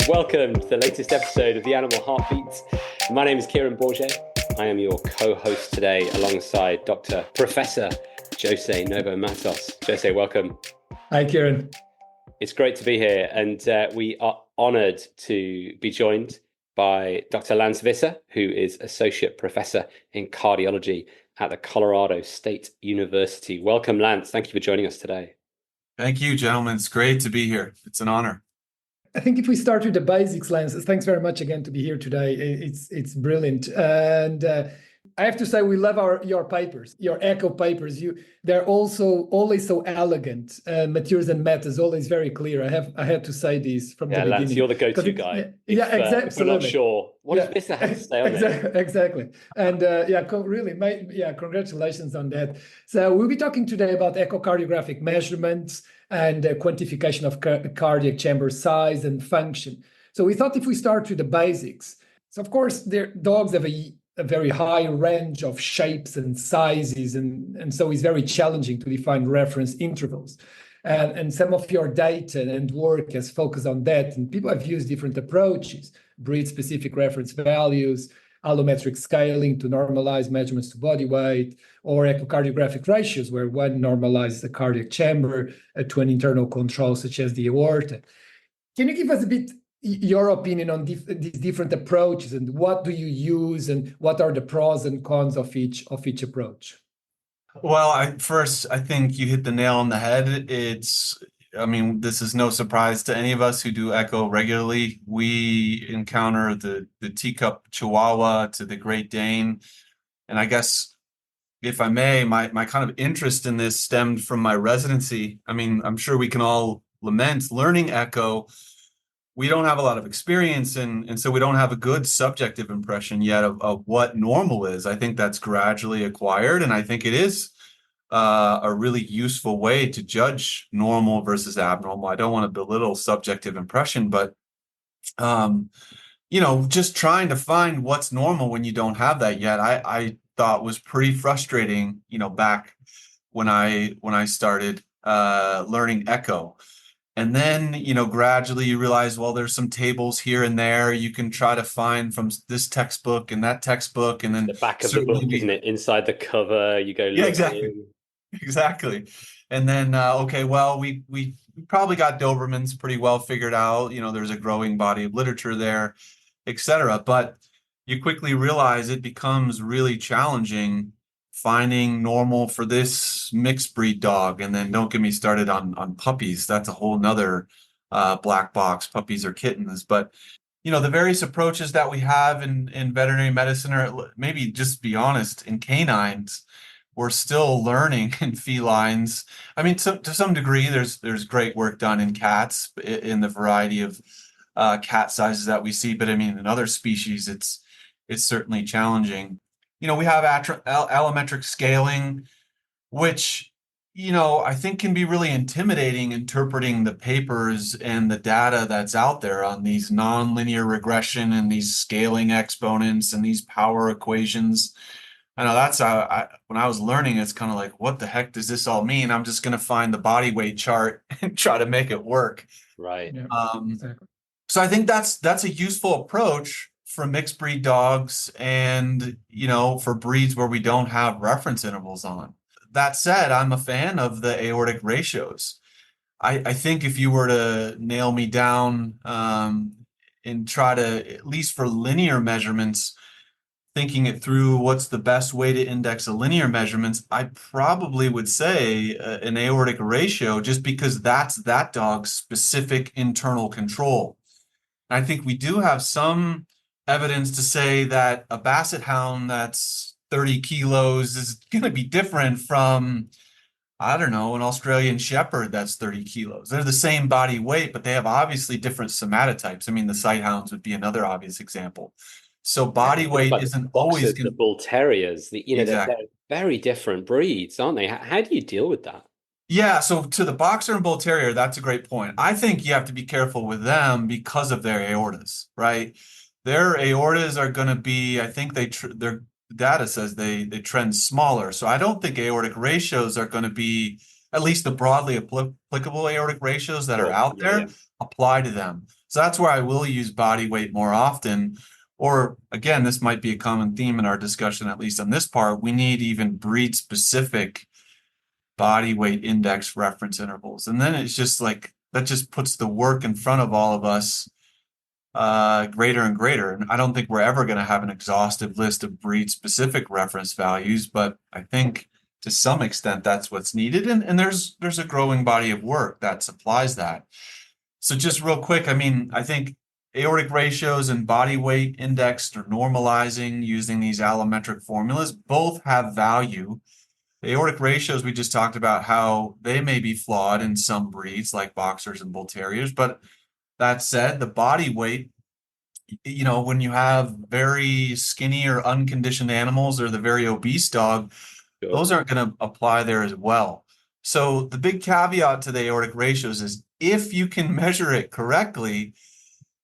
Welcome to the latest episode of the Animal Heartbeats. My name is Kieran Bourget. I am your co-host today alongside Dr. Professor Jose Matos. Jose, welcome. Hi, Kieran. It's great to be here, and we are honoured to be joined by Dr. Lance Visser, who is Associate Professor in Cardiology at the Colorado State University. Welcome, Lance. Thank you for joining us today. Thank you, gentlemen. It's great to be here. It's an honor. I think if we start with the basics, Lance, thanks very much again to be here today. It's brilliant. And I have to say, we love your papers, your echo papers. They're also always so elegant. Materials and methods, always very clear. I had to say this from the beginning. Lance, you're the go-to guy. Exactly. If we're not sure, what does Visser have to say on it? Exactly. And congratulations on that. So we'll be talking today about echocardiographic measurements and quantification of cardiac chamber size and function. So we thought if we start with the basics. So of course, dogs have a very high range of shapes and sizes, and so it's very challenging to define reference intervals. And some of your data and work has focused on that, and people have used different approaches, breed-specific reference values, allometric scaling to normalize measurements to body weight, or echocardiographic ratios, where one normalizes the cardiac chamber to an internal control, such as the aorta. Can you give us a bit your opinion on these different approaches, and what do you use, and what are the pros and cons of each approach? Well, I think you hit the nail on the head. This is no surprise to any of us who do echo regularly. We encounter the teacup Chihuahua to the Great Dane. And I guess, if I may, my kind of interest in this stemmed from my residency. I mean, I'm sure we can all lament learning echo. We don't have a lot of experience, and so we don't have a good subjective impression yet of what normal is. I think that's gradually acquired, and I think it is a really useful way to judge normal versus abnormal. I don't want to belittle subjective impression, but just trying to find what's normal when you don't have that yet, I thought was pretty frustrating, back when I started learning echo. And then, gradually you realize, well, there's some tables here and there you can try to find from this textbook and that textbook. And then the back of the book, isn't it? Inside the cover, you go, yeah, exactly. And then, we probably got Doberman's pretty well figured out. There's a growing body of literature there, etc. But you quickly realize it becomes really challenging finding normal for this mixed breed dog. And then don't get me started on puppies. That's a whole nother black box, puppies or kittens. But, the various approaches that we have in veterinary medicine, or maybe just be honest, in canines, we're still learning in felines. I mean, to some degree, there's great work done in cats in the variety of cat sizes that we see. But I mean, in other species, it's certainly challenging. We have allometric scaling, which, I think can be really intimidating interpreting the papers and the data that's out there on these nonlinear regression and these scaling exponents and these power equations. I know that's when I was learning, it's kind of like, what the heck does this all mean? I'm just going to find the body weight chart and try to make it work. Right. Yeah, exactly. So I think that's a useful approach for mixed breed dogs and, for breeds where we don't have reference intervals on. That said, I'm a fan of the aortic ratios. I think if you were to nail me down and try to, at least for linear measurements, thinking it through what's the best way to index a linear measurements, I probably would say an aortic ratio, just because that's that dog's specific internal control. And I think we do have some evidence to say that a basset hound that's 30 kilos is going to be different from, I don't know, an Australian shepherd that's 30 kilos. They're the same body weight, but they have obviously different somatotypes. I mean, the sight hounds would be another obvious example. So body weight isn't always the bull terriers. Exactly. They're very different breeds, aren't they? How do you deal with that? Yeah, so to the boxer and bull terrier, that's a great point. I think you have to be careful with them because of their aortas, right? Their aortas are going to be, I think their data says they trend smaller. So I don't think aortic ratios are going to be, at least the broadly applicable aortic ratios that are out there, apply to them. So that's where I will use body weight more often. Or again, this might be a common theme in our discussion, at least on this part. We need even breed specific body weight index reference intervals. And then it's just like that just puts the work in front of all of us greater and greater. And I don't think we're ever going to have an exhaustive list of breed specific reference values, but I think to some extent that's what's needed. And there's a growing body of work that supplies that. So just real quick, I mean, I think aortic ratios and body weight indexed or normalizing using these allometric formulas both have value. The aortic ratios, we just talked about how they may be flawed in some breeds like boxers and bull terriers, but that said, the body weight, you know, when you have very skinny or unconditioned animals or the very obese dog, Sure. those aren't going to apply there as well. So the big caveat to the aortic ratios is if you can measure it correctly,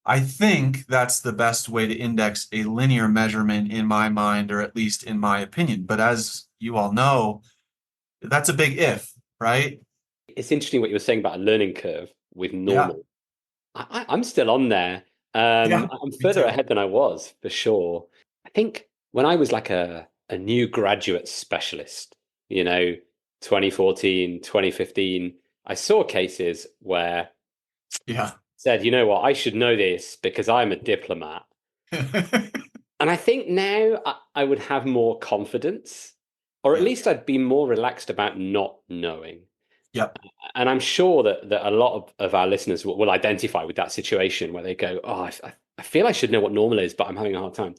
I think that's the best way to index a linear measurement in my mind, or at least in my opinion. But as you all know, that's a big if, right? It's interesting what you were saying about a learning curve with normal. Yeah. I'm still on there. Yeah, I'm me further too. ahead than I was, for sure. I think when I was like a new graduate specialist, 2014, 2015, I saw cases where Yeah. said, you know what, I should know this because I'm a diplomat. And I think now I would have more confidence, or at Yeah. least I'd be more relaxed about not knowing. Yep. And I'm sure that a lot of our listeners will identify with that situation where they go, oh, I feel I should know what normal is, but I'm having a hard time.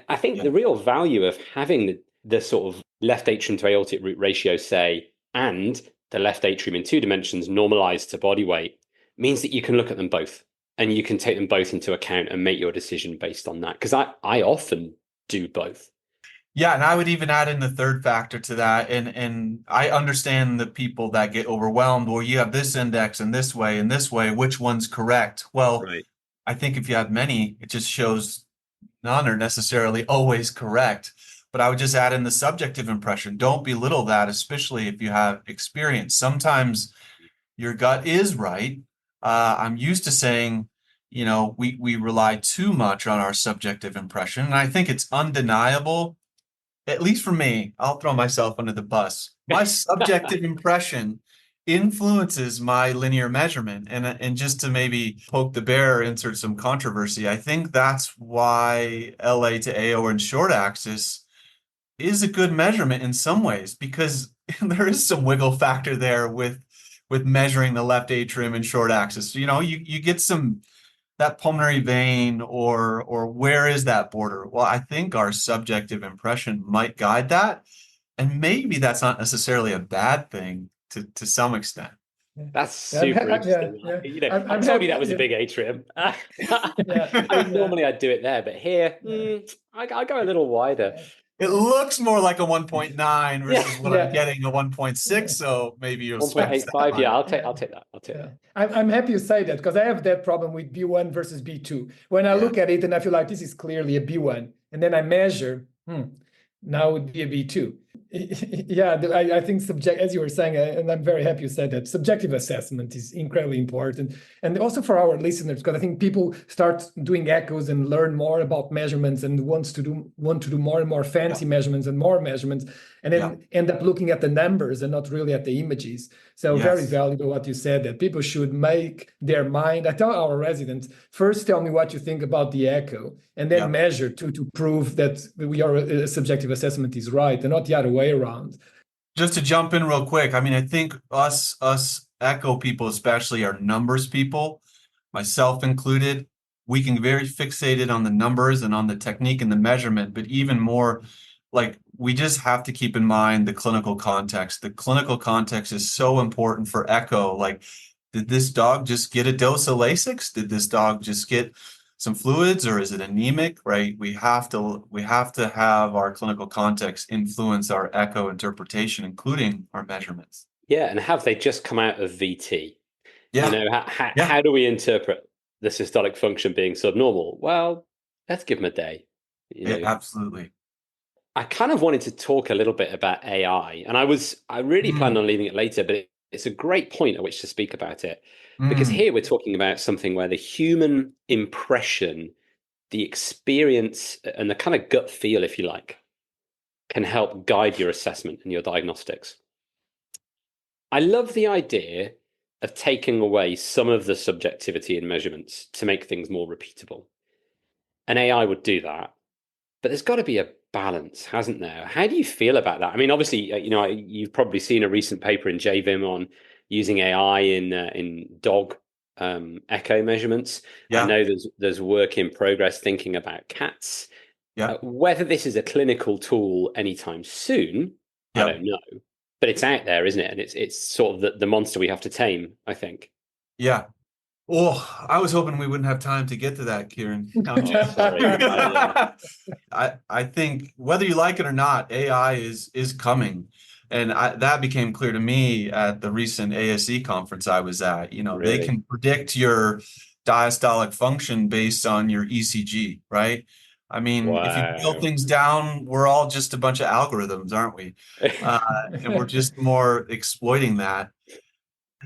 I think Yeah. the real value of having the sort of left atrium to aortic root ratio, say, and the left atrium in 2 dimensions normalized to body weight means that you can look at them both and you can take them both into account and make your decision based on that. Because I often do both. Yeah, and I would even add in the third factor to that. And I understand the people that get overwhelmed, or you have this index and this way, which one's correct? Well, Right. I think if you have many, it just shows none are necessarily always correct. But I would just add in the subjective impression. Don't belittle that, especially if you have experience. Sometimes your gut is right. I'm used to saying, we rely too much on our subjective impression. And I think it's undeniable, at least for me, I'll throw myself under the bus. My subjective impression influences my linear measurement. And just to maybe poke the bear, insert some controversy, I think that's why LA to AO and short axis is a good measurement in some ways, because there is some wiggle factor there with measuring the left atrium and short axis. You get some that pulmonary vein, or where is that border? Well, I think our subjective impression might guide that. And maybe that's not necessarily a bad thing to some extent. That's super interesting. I told you that was a big atrium. I mean, normally I'd do it there, but here, I go a little wider. It looks more like a 1.9 versus what I'm getting, a 1.6. So maybe you'll 1.85. Yeah, I'll take that. That. I'm happy you say that, because I have that problem with B1 versus B2. When I look at it and I feel like this is clearly a B1, and then I measure, now it would be a B2. Yeah, I think as you were saying, and I'm very happy you said that, subjective assessment is incredibly important. And also for our listeners, because I think people start doing echoes and learn more about measurements and want to do more and more fancy measurements and more measurements, and then end up looking at the numbers and not really at the images. So very valuable what you said, that people should make their mind. I tell our residents, first tell me what you think about the echo, and then measure to prove that a subjective assessment is right, and not the other way around. Just to jump in real quick, I mean, I think us echo people especially are numbers people, myself included. We can very fixated on the numbers and on the technique and the measurement, but even more, like, we just have to keep in mind the clinical context. The clinical context is so important for echo. Like, did this dog just get a dose of Lasix? Did this dog just get some fluids, or is it anemic? Right? We have to have our clinical context influence our echo interpretation, including our measurements. Yeah, and have they just come out of VT? Yeah. How do we interpret the systolic function being subnormal? Well, let's give them a day. Absolutely. I kind of wanted to talk a little bit about AI, and I really planned on leaving it later, but it's a great point at which to speak about it, because here we're talking about something where the human impression, the experience, and the kind of gut feel, if you like, can help guide your assessment and your diagnostics. I love the idea of taking away some of the subjectivity in measurements to make things more repeatable. An AI would do that, but there's got to be a balance, hasn't there? How do you feel about that? I mean, obviously, you've probably seen a recent paper in JVIM on using AI in dog echo measurements. Yeah. I know there's work in progress thinking about cats. Yeah. Whether this is a clinical tool anytime soon, I don't know. But it's out there, isn't it? And it's sort of the monster we have to tame, I think. Yeah. Well, I was hoping we wouldn't have time to get to that, Kieran. Sorry. I think whether you like it or not, AI is coming. And that became clear to me at the recent ASE conference I was at. Really? They can predict your diastolic function based on your ECG, right? I mean, if you boil things down, we're all just a bunch of algorithms, aren't we? And we're just more exploiting that.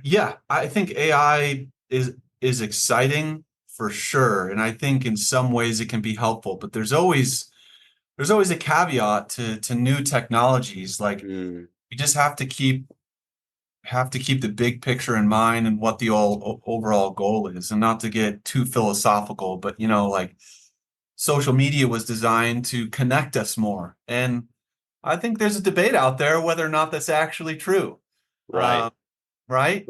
Yeah, I think AI is exciting for sure, and I think in some ways it can be helpful. But there's always a caveat to new technologies. Like you just have to keep the big picture in mind and what the overall goal is, and not to get too philosophical. But like social media was designed to connect us more, and I think there's a debate out there whether or not that's actually true. Right. Right.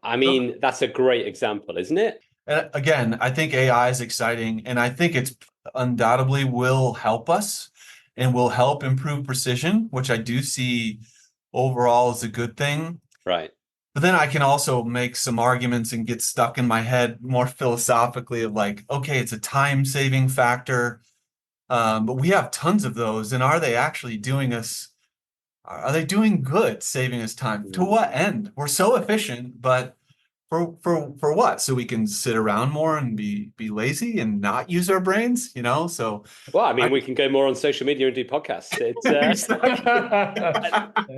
I mean, that's a great example, isn't it? Again, I think AI is exciting, and I think it's undoubtedly will help us and will help improve precision, which I do see overall as a good thing. Right. But then I can also make some arguments and get stuck in my head more philosophically of like, okay, it's a time-saving factor, but we have tons of those, and are they actually doing good saving us time? To what end? We're so efficient, but for what? So we can sit around more and be lazy and not use our brains, So well, I mean, we can go more on social media and do podcasts.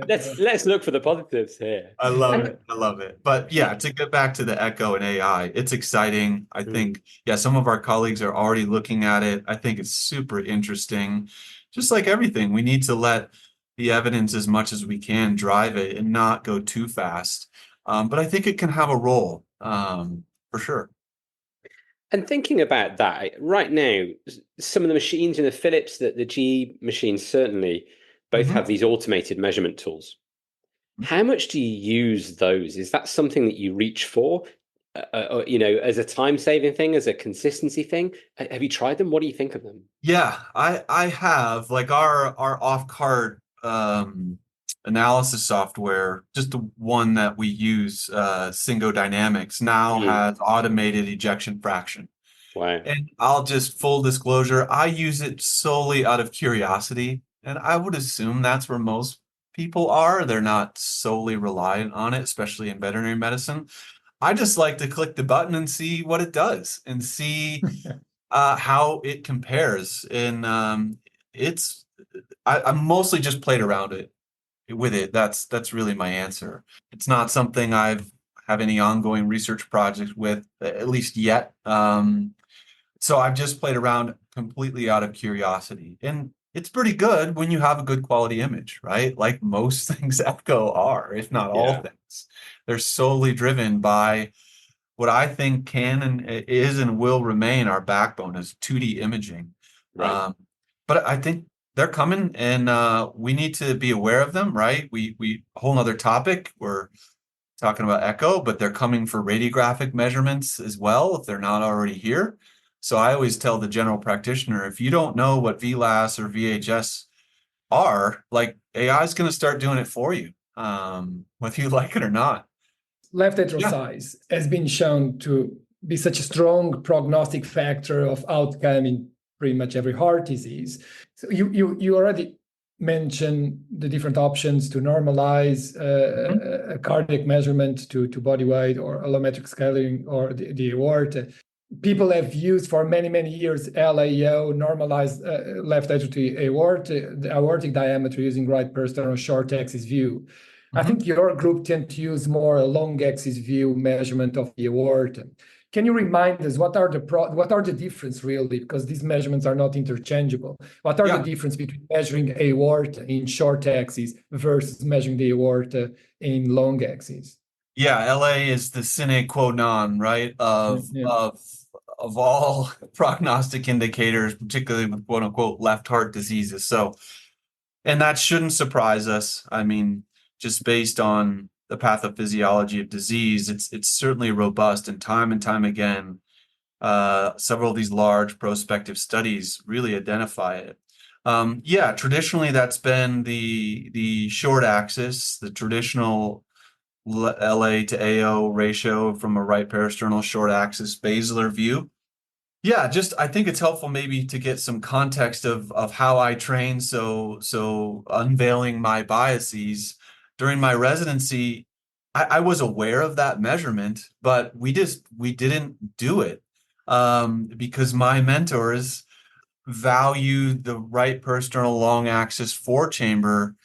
Let's look for the positives here. I love it. But yeah, to get back to the Echo and AI, it's exciting. I think, some of our colleagues are already looking at it. I think it's super interesting. Just like everything, we need to let the evidence as much as we can drive it and not go too fast. But I think it can have a role for sure. And thinking about that, right now, some of the machines in the Philips, the GE machines certainly both have these automated measurement tools. How much do you use those? Is that something that you reach for, as a time-saving thing, as a consistency thing? Have you tried them? What do you think of them? Yeah, I have. Like our off-card analysis software, just the one that we use, Syngo Dynamics, now has automated ejection fraction. Wow. And I'll just full disclosure, I use it solely out of curiosity. And I would assume that's where most people are. They're not solely reliant on it, especially in veterinary medicine. I just like to click the button and see what it does and see how it compares. And I mostly just played around with it. That's really my answer. It's not something have any ongoing research projects with, at least yet. So I've just played around completely out of curiosity, and it's pretty good when you have a good quality image, right? Like most things Echo are, if not all things. They're solely driven by what I think can and is and will remain our backbone as 2D imaging. Right. But I think they're coming, and we need to be aware of them, right? We a whole nother topic. We're talking about Echo, but they're coming for radiographic measurements as well, if they're not already here. So I always tell the general practitioner, if you don't know what VLAS or VHS are, like AI is going to start doing it for you, whether you like it or not. Left atrial size has been shown to be such a strong prognostic factor of outcome in pretty much every heart disease. So you already mentioned the different options to normalize a cardiac measurement to body weight or allometric scaling or the aorta. People have used for many, many years LAO, normalized left atrial aorta, the aortic diameter using right peristernal short axis view. I think your group tend to use more a long axis view measurement of the aorta. Can you remind us what are the difference really? Because these measurements are not interchangeable. What are the difference between measuring aorta in short axis versus measuring the aorta in long axis? Yeah, LA is the sine qua non, right, of all prognostic indicators, particularly with quote unquote left heart diseases. So, and that shouldn't surprise us. I mean, just based on the pathophysiology of disease, it's certainly robust, and time again, several of these large prospective studies really identify it. Yeah, traditionally that's been the short axis, the traditional LA to AO ratio from a right parasternal short axis basilar view. Yeah, just I think it's helpful maybe to get some context of how I train. So unveiling my biases during my residency, I was aware of that measurement, but we didn't do it because my mentors valued the right parasternal long axis four chamber,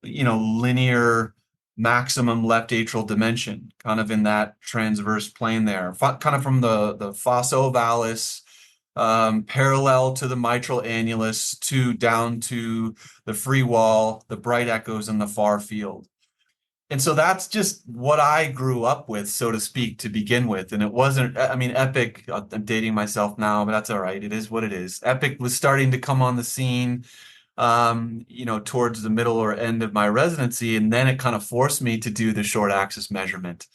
linear maximum left atrial dimension, kind of in that transverse plane there, kind of from the fossa ovalis, parallel to the mitral annulus to down to the free wall, the bright echoes in the far field. And so that's just what I grew up with, so to speak, to begin with. And it wasn't, I mean, Epic, I'm dating myself now, but that's all right. It is what it is. Epic was starting to come on the scene, towards the middle or end of my residency. And then it kind of forced me to do the short axis measurement,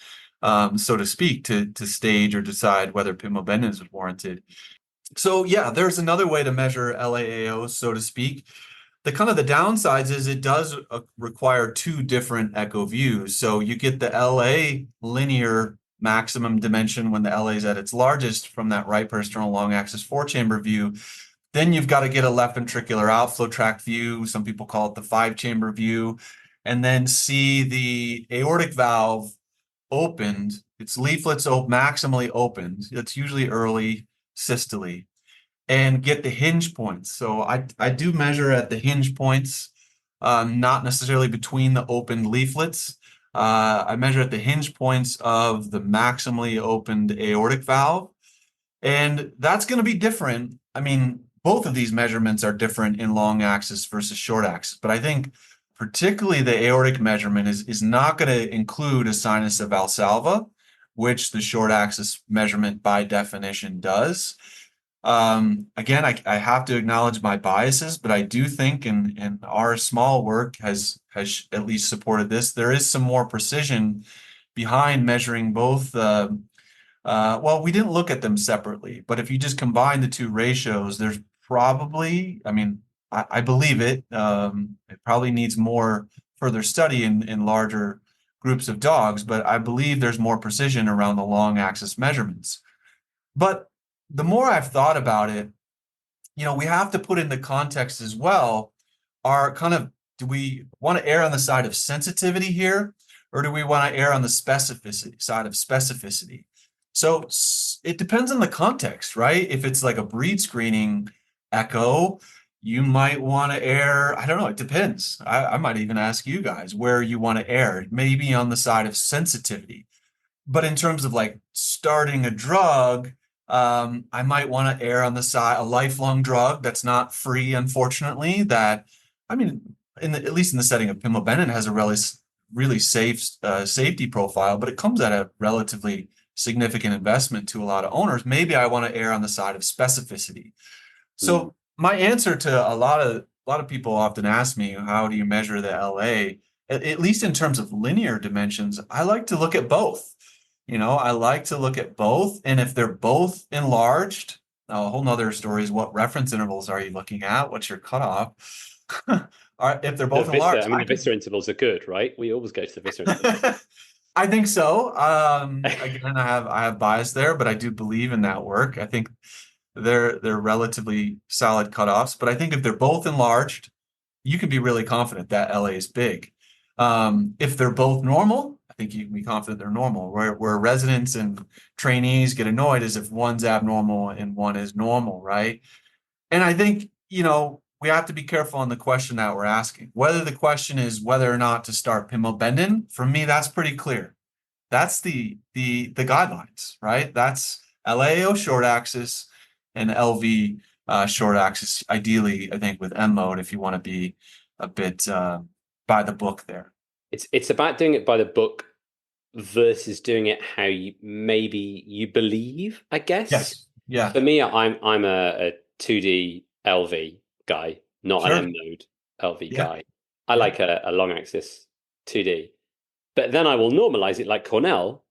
so to speak, to stage or decide whether pimobendan is warranted. So yeah, there's another way to measure LAAO, so to speak. The downsides is it does require two different echo views. So you get the LA linear maximum dimension when the LA is at its largest from that right parasternal long axis four chamber view. Then you've got to get a left ventricular outflow tract view. Some people call it the five chamber view, and then see the aortic valve opened. Its leaflets maximally opened. It's usually early systole, and get the hinge points. So I do measure at the hinge points, not necessarily between the opened leaflets. I measure at the hinge points of the maximally opened aortic valve. And that's going to be different. I mean, both of these measurements are different in long axis versus short axis. But I think particularly the aortic measurement is not going to include a sinus of Valsalva, which the short axis measurement by definition does. Again, I have to acknowledge my biases, but I do think, and our small work has at least supported this, there is some more precision behind measuring both. Well, we didn't look at them separately, but if you just combine the two ratios, there's probably, I mean, I believe it. It probably needs more further study in larger groups of dogs, but I believe there's more precision around the long axis measurements. But the more I've thought about it, we have to put in the context as well, do we want to err on the side of sensitivity here, or do we want to err on the side of specificity? So it depends on the context, right? If it's like a breed screening echo, you might want to err. I don't know. It depends. I might even ask you guys where you want to err, maybe on the side of sensitivity. But in terms of like starting a drug, I might want to err on the side, a lifelong drug that's not free, unfortunately, that, I mean, at least in the setting of pimobendan, has a really safe safety profile, but it comes at a relatively significant investment to a lot of owners. Maybe I want to err on the side of specificity. So my answer to a lot of people often ask me, how do you measure the LA? At least in terms of linear dimensions, I like to look at both. I like to look at both. And if they're both enlarged, a whole nother story is what reference intervals are you looking at? What's your cutoff? If they're both enlarged. I mean, the Visser intervals are good, right? We always go to the Visser intervals. I think so. Again, I have bias there, but I do believe in that work. I think they're relatively solid cutoffs. But I think if they're both enlarged, you can be really confident that LA is big. If they're both normal, I think you can be confident they're normal. Where residents and trainees get annoyed is if one's abnormal and one is normal, right? And I think, we have to be careful on the question that we're asking. Whether the question is whether or not to start pimobendan, for me, that's pretty clear. That's the guidelines, right? That's LAO short axis and LV short axis, ideally, I think, with M mode, if you want to be a bit by the book there. It's about doing it by the book versus doing it how you believe, I guess. Yes. Yeah. For me, I'm a 2D LV guy, not Sure. an M mode LV Yeah. guy. I like a long axis 2D. But then I will normalize it like Cornell,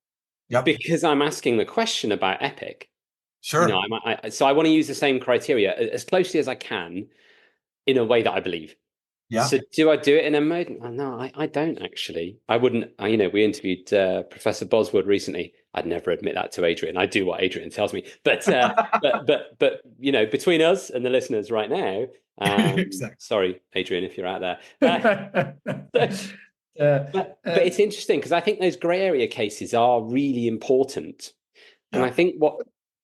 because I'm asking the question about epic. Sure. You know, so I want to use the same criteria as closely as I can in a way that I believe. Yeah. So do I do it in M mode? No, I don't actually. I wouldn't. You know, we interviewed Professor Boswood recently. I'd never admit that to Adrian. I do what Adrian tells me. But but you know, between us and the listeners right now, Exactly. Sorry, Adrian, if you're out there. But it's interesting because I think those grey area cases are really important. And I think what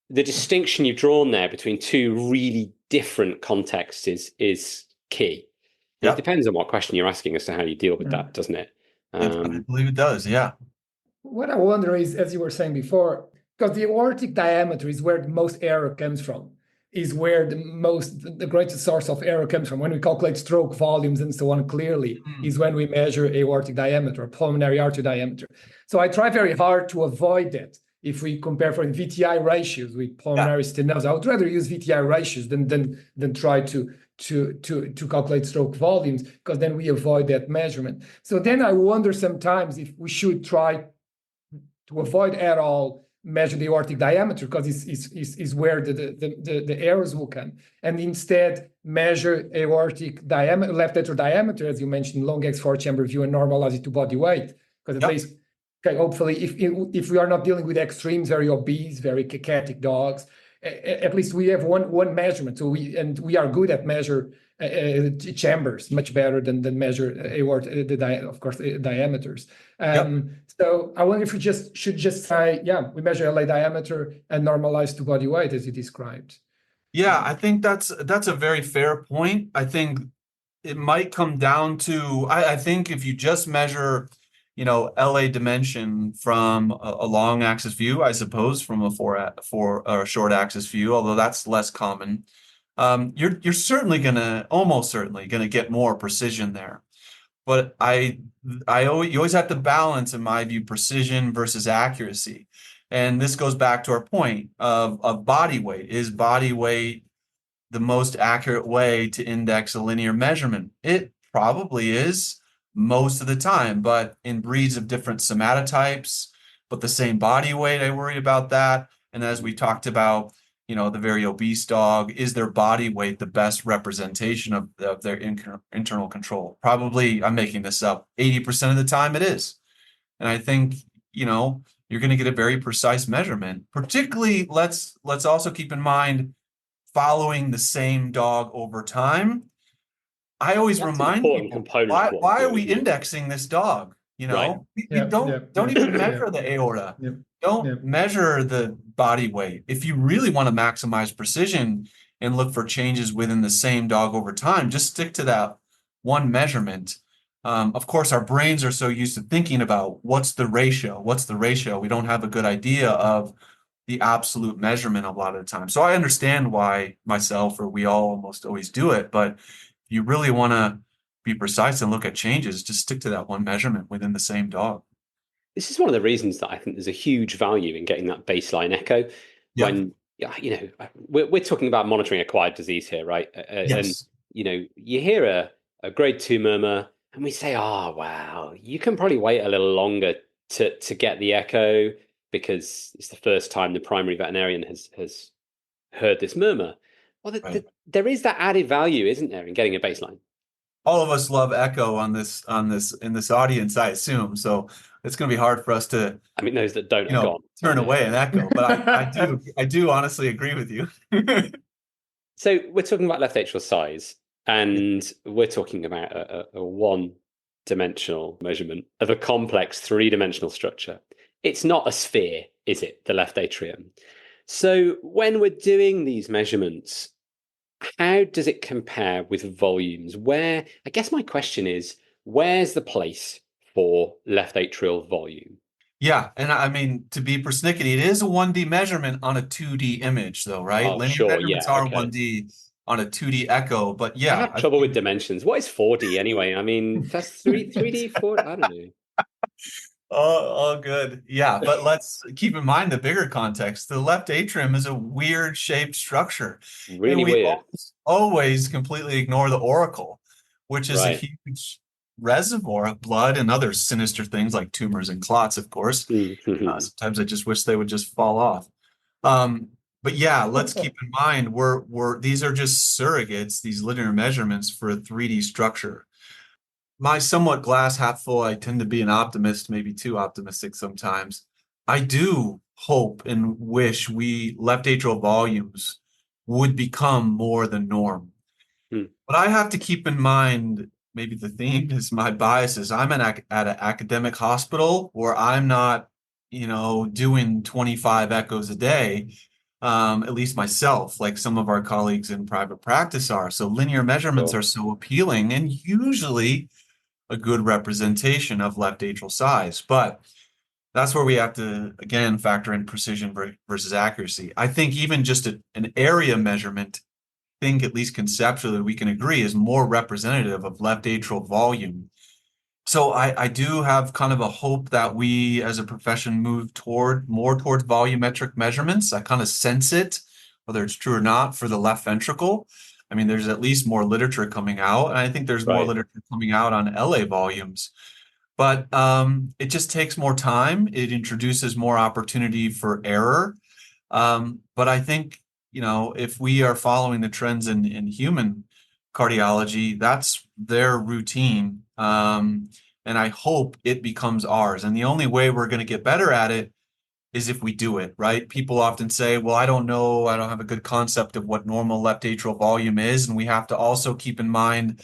the distinction you've drawn there between two really different contexts is key. It depends on what question you're asking as to how you deal with that, doesn't it? I believe it does, yeah. What I wonder is, as you were saying before, because the aortic diameter is where the most error comes from, is where the greatest source of error comes from. When we calculate stroke volumes and so on, clearly, is when we measure aortic diameter or pulmonary artery diameter. So I try very hard to avoid that. If we compare for VTI ratios with pulmonary stenosis, I would rather use VTI ratios than try to calculate stroke volumes, because then we avoid that measurement. So then I wonder sometimes if we should try to avoid at all measure the aortic diameter, because is where the errors will come, and instead measure aortic diameter, left atrial diameter, as you mentioned, long X4 chamber view, and normalize it to body weight, because at least, okay, hopefully, if we are not dealing with extremes, very obese, very cachetic dogs, at least we have one measurement. So we are good at measure chambers much better than measure aortic, of course, diameters. So I wonder if we should just say, we measure LA diameter and normalize to body weight as you described. Yeah, I think that's a very fair point. I think it might come down to, I think if you just measure, LA dimension from a long axis view, I suppose from a short axis view, although that's less common, you're almost certainly gonna get more precision there. But you always have to balance, in my view, precision versus accuracy. And this goes back to our point of body weight. Is body weight the most accurate way to index a linear measurement? It probably is most of the time, but in breeds of different somatotypes, but the same body weight, I worry about that. And as we talked about, the very obese dog, is their body weight the best representation of their internal control? Probably, I'm making this up, 80% of the time it is. And I think, you're going to get a very precise measurement. Particularly, let's also keep in mind, following the same dog over time. I always remind people, why are we indexing this dog? Don't even measure the aorta. Don't measure the body weight. If you really want to maximize precision and look for changes within the same dog over time, just stick to that one measurement. Of course, our brains are so used to thinking about what's the ratio? We don't have a good idea of the absolute measurement a lot of the time. So I understand why myself or we all almost always do it, but if you really want to be precise and look at changes, just stick to that one measurement within the same dog. This is one of the reasons that I think there's a huge value in getting that baseline echo when, we're talking about monitoring acquired disease here, right? Yes. And, you hear a grade 2 murmur and we say, oh, wow, you can probably wait a little longer to get the echo because it's the first time the primary veterinarian has heard this murmur. Well, there is that added value, isn't there, in getting a baseline? All of us love echo in this audience, I assume. So it's going to be hard for us to. I mean, those that don't are gone. Turn away an echo, but I do honestly agree with you. So we're talking about left atrial size, and we're talking about a one-dimensional measurement of a complex three-dimensional structure. It's not a sphere, is it, the left atrium? So when we're doing these measurements, how does it compare with volumes? I guess my question is, where's the place for left atrial volume? Yeah, and I mean, to be persnickety, it is a 1D measurement on a 2D image, though, right? Oh, Linear sure. measurements Yeah. are Okay. 1D on a 2D echo, but I yeah, have I trouble with think dimensions. What is 4D anyway? I mean, that's 3D, 4. I don't know. all good. Yeah, but let's keep in mind the bigger context. The left atrium is a weird shaped structure, and Really we weird. always completely ignore the auricle, which is a Right. huge reservoir of blood and other sinister things like tumors and clots, of course. Sometimes I just wish they would just fall off. Um, but yeah, let's keep in mind we're these are just surrogates, these linear measurements for a 3D structure. My somewhat glass half full, I tend to be an optimist, maybe too optimistic sometimes. I do hope and wish we left atrial volumes would become more the norm. Hmm. But I have to keep in mind, maybe the theme is my biases. I'm at an academic hospital where I'm not, doing 25 echoes a day, at least myself, like some of our colleagues in private practice are. So linear measurements Sure. are so appealing and usually a good representation of left atrial size. But that's where we have to, again, factor in precision versus accuracy. I think even just an area measurement, think at least conceptually we can agree is more representative of left atrial volume. So I do have kind of a hope that we as a profession move more towards volumetric measurements. I kind of sense it, whether it's true or not, for the left ventricle. I mean, there's at least more literature coming out, and I think there's more Right. literature coming out on LA volumes. But it just takes more time. It introduces more opportunity for error. But I think, if we are following the trends in human cardiology, that's their routine. And I hope it becomes ours. And the only way we're going to get better at it is if we do it, right? People often say, well, I don't know, I don't have a good concept of what normal left atrial volume is. And we have to also keep in mind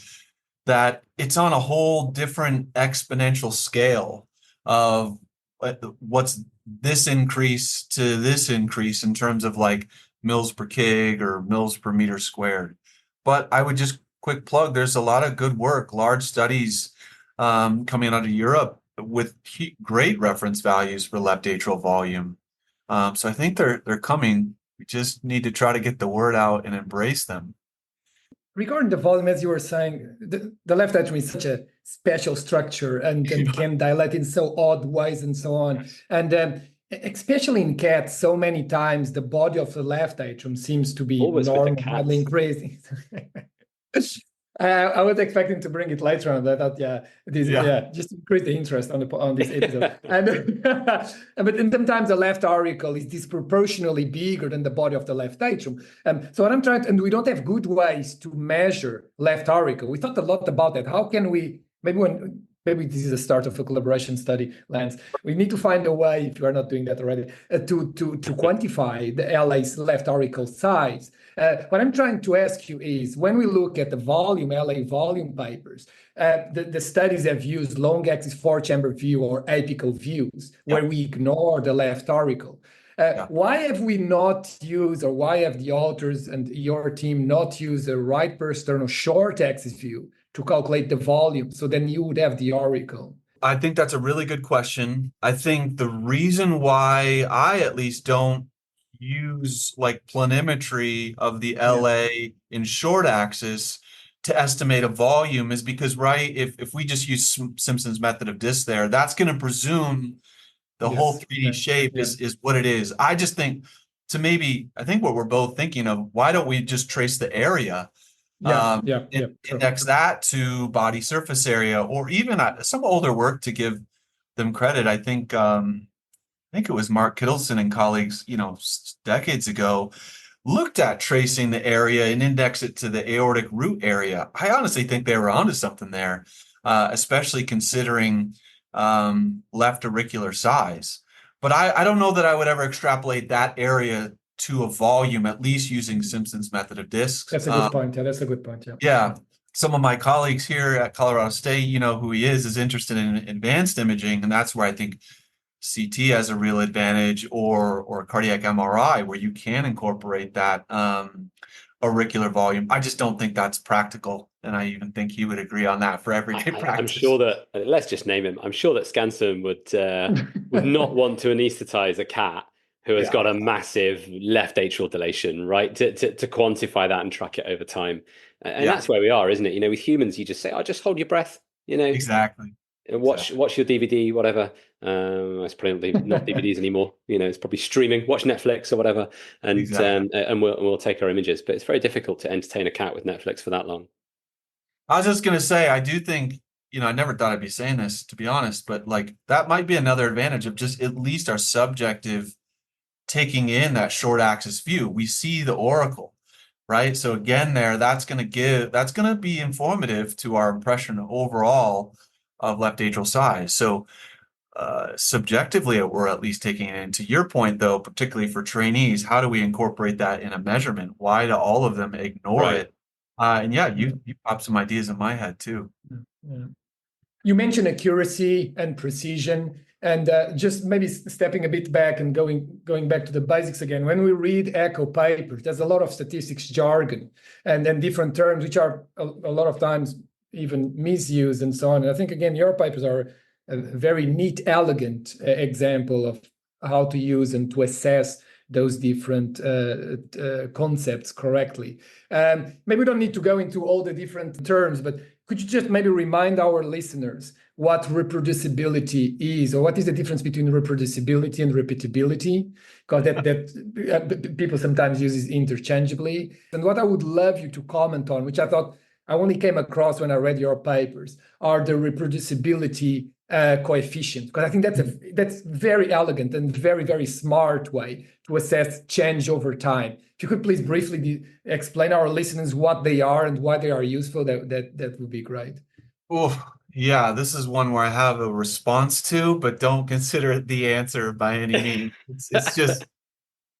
that it's on a whole different exponential scale of what's this increase to this increase in terms of like mils per kg or mils per meter squared. But I would just quick plug, there's a lot of good work, large studies coming out of Europe with great reference values for left atrial volume. So I think they're coming. We just need to try to get the word out and embrace them. Regarding the volume, as you were saying, the left atrium is such a special structure and can dilate in so odd ways and so on. And especially in cats, so many times the body of the left atrium seems to be Always with the normally cats. increasing. I was expecting to bring it later on. I thought, just increase the interest on this episode. And but sometimes the left auricle is disproportionately bigger than the body of the left atrium. So what I'm trying to, and we don't have good ways to measure left auricle. We thought a lot about that. How can we maybe this is the start of a collaboration study, Lance. We need to find a way, if you are not doing that already, to quantify the LA's left auricle size. What I'm trying to ask you is, when we look at the LA volume papers, the studies have used long axis four-chamber view or apical views, where we ignore the left auricle. Why have we not used, or why have the authors and your team not used a right persternal short axis view to calculate the volume? So then you would have the auricle. I think that's a really good question. I think the reason why I at least don't use like planimetry of the LA in short axis to estimate a volume is because, right, if we just use Simpson's method of disc there, that's going to presume the whole 3D shape is what it is. I just think I think what we're both thinking of, why don't we just trace the area? Index that to body surface area, or even some older work to give them credit. I think it was Mark Kittleson and colleagues, decades ago, looked at tracing the area and index it to the aortic root area. I honestly think they were onto something there, especially considering left auricular size. But I don't know that I would ever extrapolate that area to a volume, at least using Simpson's method of discs. That's a good point. Yeah, that's a good point. Yeah. Some of my colleagues here at Colorado State, who he is interested in advanced imaging. And that's where I think CT has a real advantage, or cardiac MRI, where you can incorporate that auricular volume. I just don't think that's practical. And I even think he would agree on that for everyday practice. I'm sure that, let's just name him. I'm sure that Scansum would not want to anesthetize a cat who has got a massive left atrial dilation, right? To quantify that and track it over time. And that's where we are, isn't it? With humans, you just say, "Oh, just hold your breath," Exactly. Watch your DVD, whatever. It's probably not DVDs anymore. It's probably streaming. Watch Netflix or whatever, and we'll take our images. But it's very difficult to entertain a cat with Netflix for that long. I was just gonna say, I do think, I never thought I'd be saying this, to be honest, but like that might be another advantage of just at least our subjective taking in that short axis view. We see the auricle, right? So again, that's gonna be informative to our impression overall of left atrial size. So subjectively, we're at least taking it in. To your point, though, particularly for trainees, how do we incorporate that in a measurement? Why do all of them ignore it? And you popped some ideas in my head too. Yeah. You mentioned accuracy and precision, and just maybe stepping a bit back and going back to the basics again. When we read echo papers, there's a lot of statistics jargon and then different terms, which are a lot of times even misused and so on. And I think, again, your papers are a very neat, elegant example of how to use and to assess those different concepts correctly. Maybe we don't need to go into all the different terms, but could you just maybe remind our listeners what reproducibility is, or what is the difference between reproducibility and repeatability? Because that people sometimes use it interchangeably. And what I would love you to comment on, which I thought I only came across when I read your papers, are the reproducibility coefficient, because I think that's very elegant and very, very smart way to assess change over time. If you could please briefly explain our listeners what they are and why they are useful, that would be great. Oh, yeah, this is one where I have a response to, but don't consider it the answer by any means. It's just,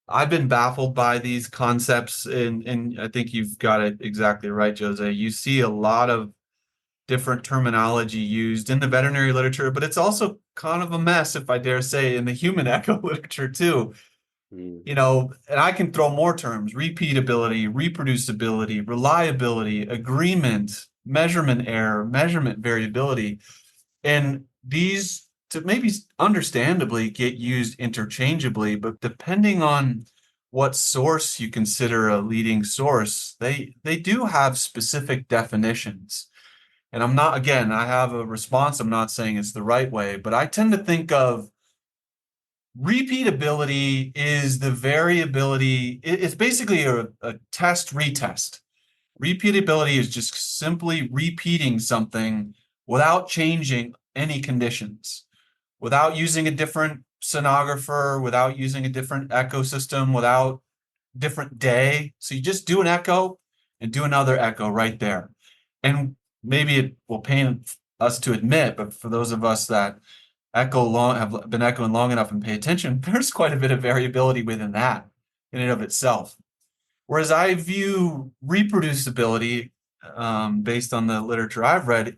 I've been baffled by these concepts, and I think you've got it exactly right, Jose. You see a lot of different terminology used in the veterinary literature, but it's also kind of a mess, if I dare say, in the human echo literature too. And I can throw more terms: repeatability, reproducibility, reliability, agreement, measurement error, measurement variability. And these, to maybe understandably, get used interchangeably, but depending on what source you consider a leading source, they do have specific definitions. And I have a response. I'm not saying it's the right way, but I tend to think of repeatability is the variability. It's basically a test retest. Repeatability is just simply repeating something without changing any conditions, without using a different sonographer, without using a different echo system, without different day. So you just do an echo and do another echo right there. And maybe it will pain us to admit, but for those of us that have been echoing long enough and pay attention, there's quite a bit of variability within that in and of itself. Whereas I view reproducibility, based on the literature I've read,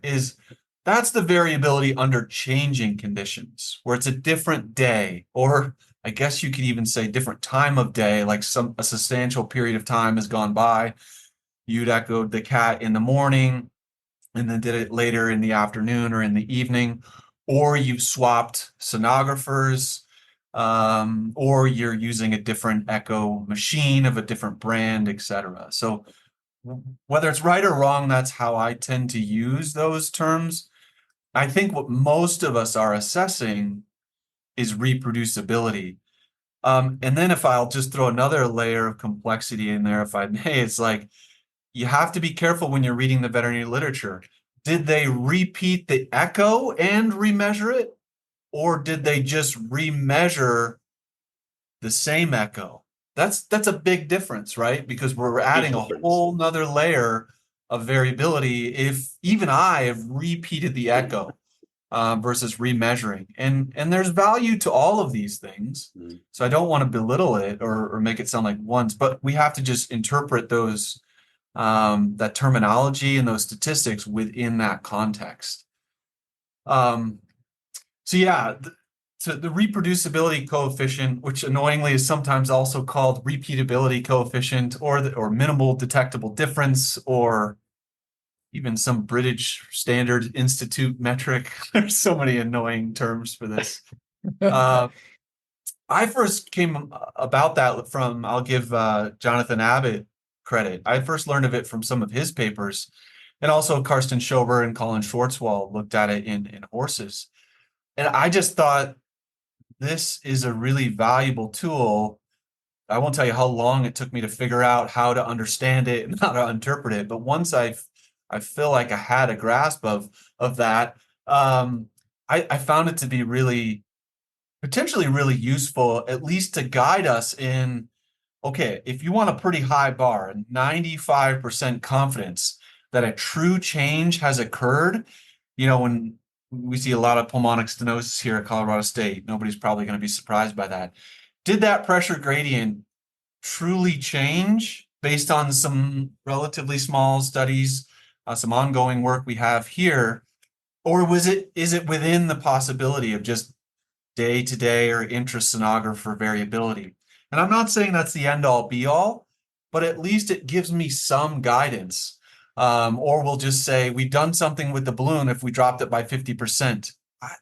that's the variability under changing conditions, where it's a different day, or I guess you could even say different time of day, like a substantial period of time has gone by. You'd echoed the cat in the morning and then did it later in the afternoon or in the evening, or you've swapped sonographers, or you're using a different echo machine of a different brand, etc. So whether it's right or wrong, that's how I tend to use those terms. I think what most of us are assessing is reproducibility. And then if I'll just throw another layer of complexity in there, if I may, it's like, you have to be careful when you're reading the veterinary literature. Did they repeat the echo and remeasure it? Or did they just remeasure the same echo? That's a big difference, right? Because we're adding a whole nother layer of variability if even I have repeated the echo versus remeasuring. And there's value to all of these things. So I don't want to belittle it or make it sound like ones, but we have to just interpret those that terminology and those statistics within that context. So So the reproducibility coefficient, which annoyingly is sometimes also called repeatability coefficient, or minimal detectable difference, or even some British Standard Institute metric. There's so many annoying terms for this. I first came about that from, I'll give Jonathan Abbott credit. I first learned of it from some of his papers, and also Karsten Schober and Colin Schwartzwald looked at it in horses. And I just thought, this is a really valuable tool. I won't tell you how long it took me to figure out how to understand it and how to interpret it, but once I feel like I had a grasp of that, I found it to be potentially really useful, at least to guide us in, okay, if you want a pretty high bar, 95% confidence that a true change has occurred, when we see a lot of pulmonic stenosis here at Colorado State, nobody's probably going to be surprised by that. Did that pressure gradient truly change based on some relatively small studies, some ongoing work we have here? Or is it within the possibility of just day-to-day or intrasonographer variability? And I'm not saying that's the end-all be-all, but at least it gives me some guidance. Or we'll just say, we've done something with the balloon if we dropped it by 50%.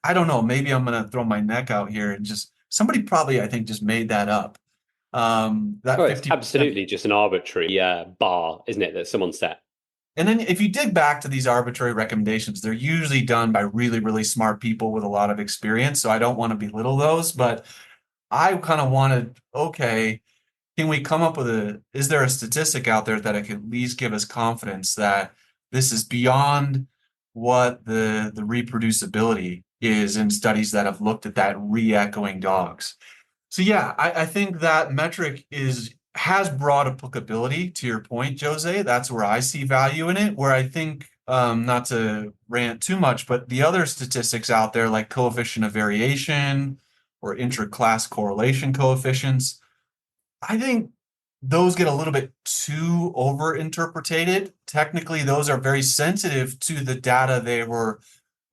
I don't know, maybe I'm going to throw my neck out here and somebody probably, I think, just made that up. That It's 50%. absolutely just an arbitrary bar, isn't it, that someone set? And then if you dig back to these arbitrary recommendations, they're usually done by really, really smart people with a lot of experience. So I don't want to belittle those, but I kind of wanted, okay, can we come up with is there a statistic out there that can at least give us confidence that this is beyond what the reproducibility is in studies that have looked at that re-echoing dogs? So yeah, I think that metric has broad applicability, to your point, Jose. That's where I see value in it, where I think, not to rant too much, but the other statistics out there, like coefficient of variation or intra-class correlation coefficients, I think those get a little bit too over-interpreted. Technically, those are very sensitive to the data they were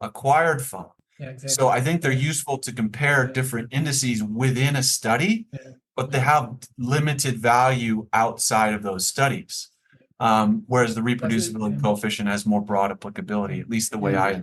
acquired from. Yeah, exactly. So I think they're useful to compare different indices within a study, but they have limited value outside of those studies. Whereas the reproducibility coefficient has more broad applicability, at least the way I.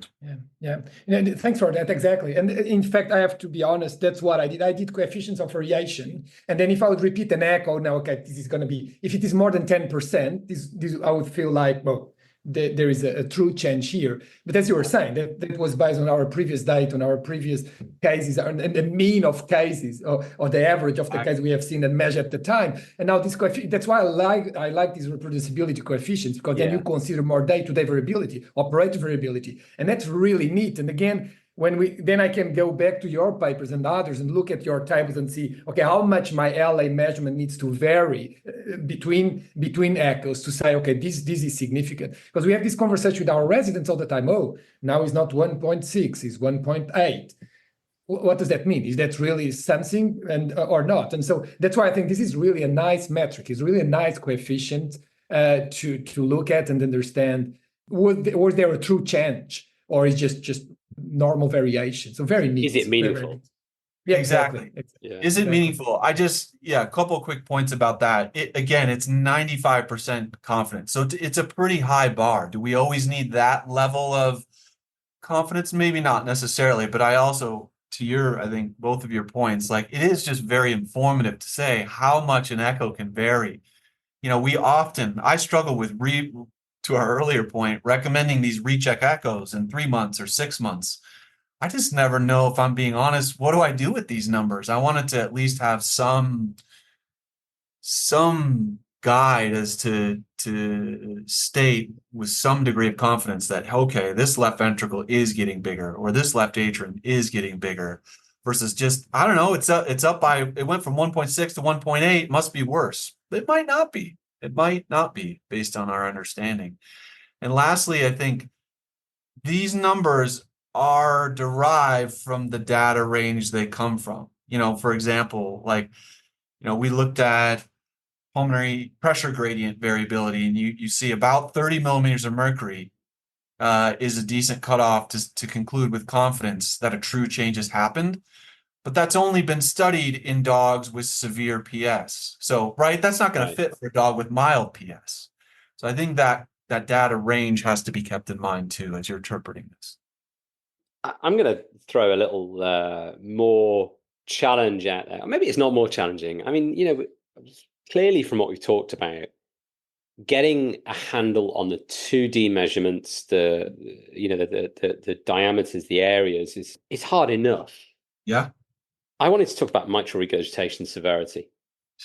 Yeah. Thanks for that. Exactly. And in fact, I have to be honest, that's what I did. I did coefficients of variation. And then if I would repeat an echo, now, okay, this is going to be, if it is more than 10%, this I would feel like, well, there is a true change here. But as you were saying, that was based on our previous data, on our previous cases, and the mean of cases, or the average of the cases we have seen and measured at the time. And now this coefficient, that's why I like these reproducibility coefficients, because then you consider more day-to-day variability, operator variability, and that's really neat. And again, then I can go back to your papers and others and look at your tables and see, okay, how much my LA measurement needs to vary between echoes to say, okay, this is significant. Because we have this conversation with our residents all the time. Oh, now it's not 1.6, it's 1.8. What does that mean? Is that really something or not? And so that's why I think this is really a nice metric. It's really a nice coefficient to look at and understand, was there a true change, or is just normal variation? So very neat. Is it meaningful? Yeah, exactly. Yeah. Is it meaningful? A couple of quick points about that. Again, it's 95% confidence. So it's a pretty high bar. Do we always need that level of confidence? Maybe not necessarily, but I also, I think both of your points, like, it is just very informative to say how much an echo can vary. I struggle with to our earlier point, recommending these recheck echoes in 3 months or 6 months. I just never know, if I'm being honest, what do I do with these numbers? I wanted to at least have some guide as to state with some degree of confidence that, okay, this left ventricle is getting bigger, or this left atrium is getting bigger, versus just, I don't know, it went from 1.6 to 1.8, must be worse. It might not be. It might not be, based on our understanding. And lastly, I think these numbers are derived from the data range they come from. For example, we looked at pulmonary pressure gradient variability, and you see about 30 millimeters of mercury is a decent cutoff to conclude with confidence that a true change has happened. but that's only been studied in dogs with severe PS. So, right, that's not going to fit for a dog with mild PS. So I think that data range has to be kept in mind too as you're interpreting this. I'm going to throw a little more challenge out there. Or maybe it's not more challenging. I mean, clearly from what we've talked about, getting a handle on the 2D measurements, the diameters, the areas is hard enough. Yeah. I wanted to talk about mitral regurgitation severity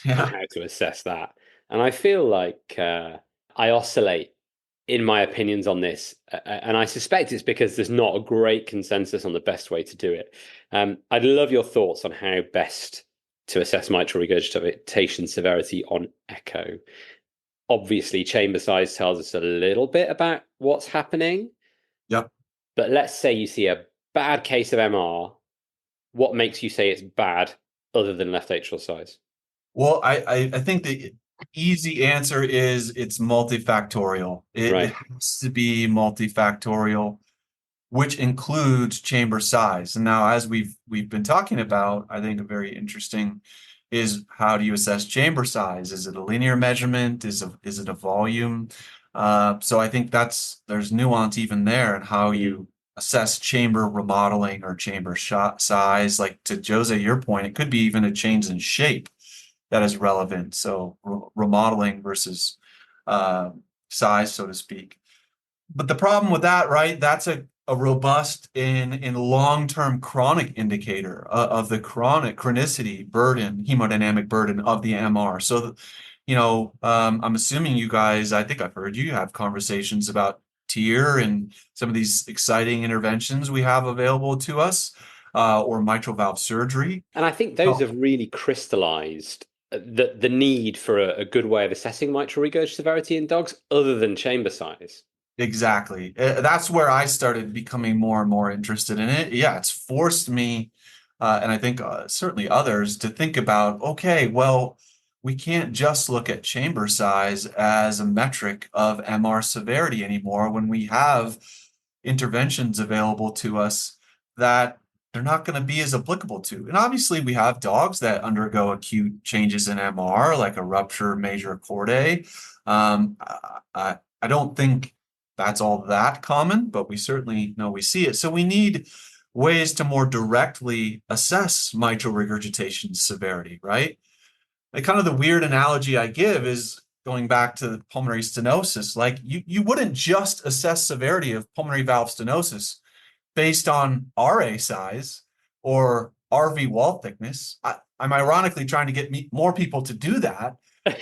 and how to assess that. And I feel like I oscillate in my opinions on this, and I suspect it's because there's not a great consensus on the best way to do it. I'd love your thoughts on how best to assess mitral regurgitation severity on echo. Obviously, chamber size tells us a little bit about what's happening. Yep. But let's say you see a bad case of MR. What makes you say it's bad other than left atrial size? Well, I think the easy answer is it's multifactorial. It has to be multifactorial, which includes chamber size. And now, as we've been talking about, I think a very interesting is how do you assess chamber size? Is it a linear measurement? Is it a volume? So I think there's nuance even there in how you assess chamber remodeling or chamber size. Like to Jose, your point, it could be even a change in shape that is relevant. So remodeling versus size, so to speak. But the problem with that, right? That's a robust in long-term chronic indicator of the chronicity burden, hemodynamic burden of the MR. So, I'm assuming you guys, I think I've heard you have conversations about TEER and some of these exciting interventions we have available to us, or mitral valve surgery. And I think those have really crystallized the need for a good way of assessing mitral regurg severity in dogs other than chamber size. Exactly. That's where I started becoming more and more interested in it. Yeah, it's forced me, and I think certainly others, to think about, okay, well, we can't just look at chamber size as a metric of MR severity anymore when we have interventions available to us that they're not going to be as applicable to. And obviously, we have dogs that undergo acute changes in MR, like a rupture major chordae. I don't think that's all that common, but we certainly know we see it. So we need ways to more directly assess mitral regurgitation severity, right? Like kind of the weird analogy I give is going back to pulmonary stenosis. Like you wouldn't just assess severity of pulmonary valve stenosis based on RA size or RV wall thickness. I'm ironically trying to get more people to do that.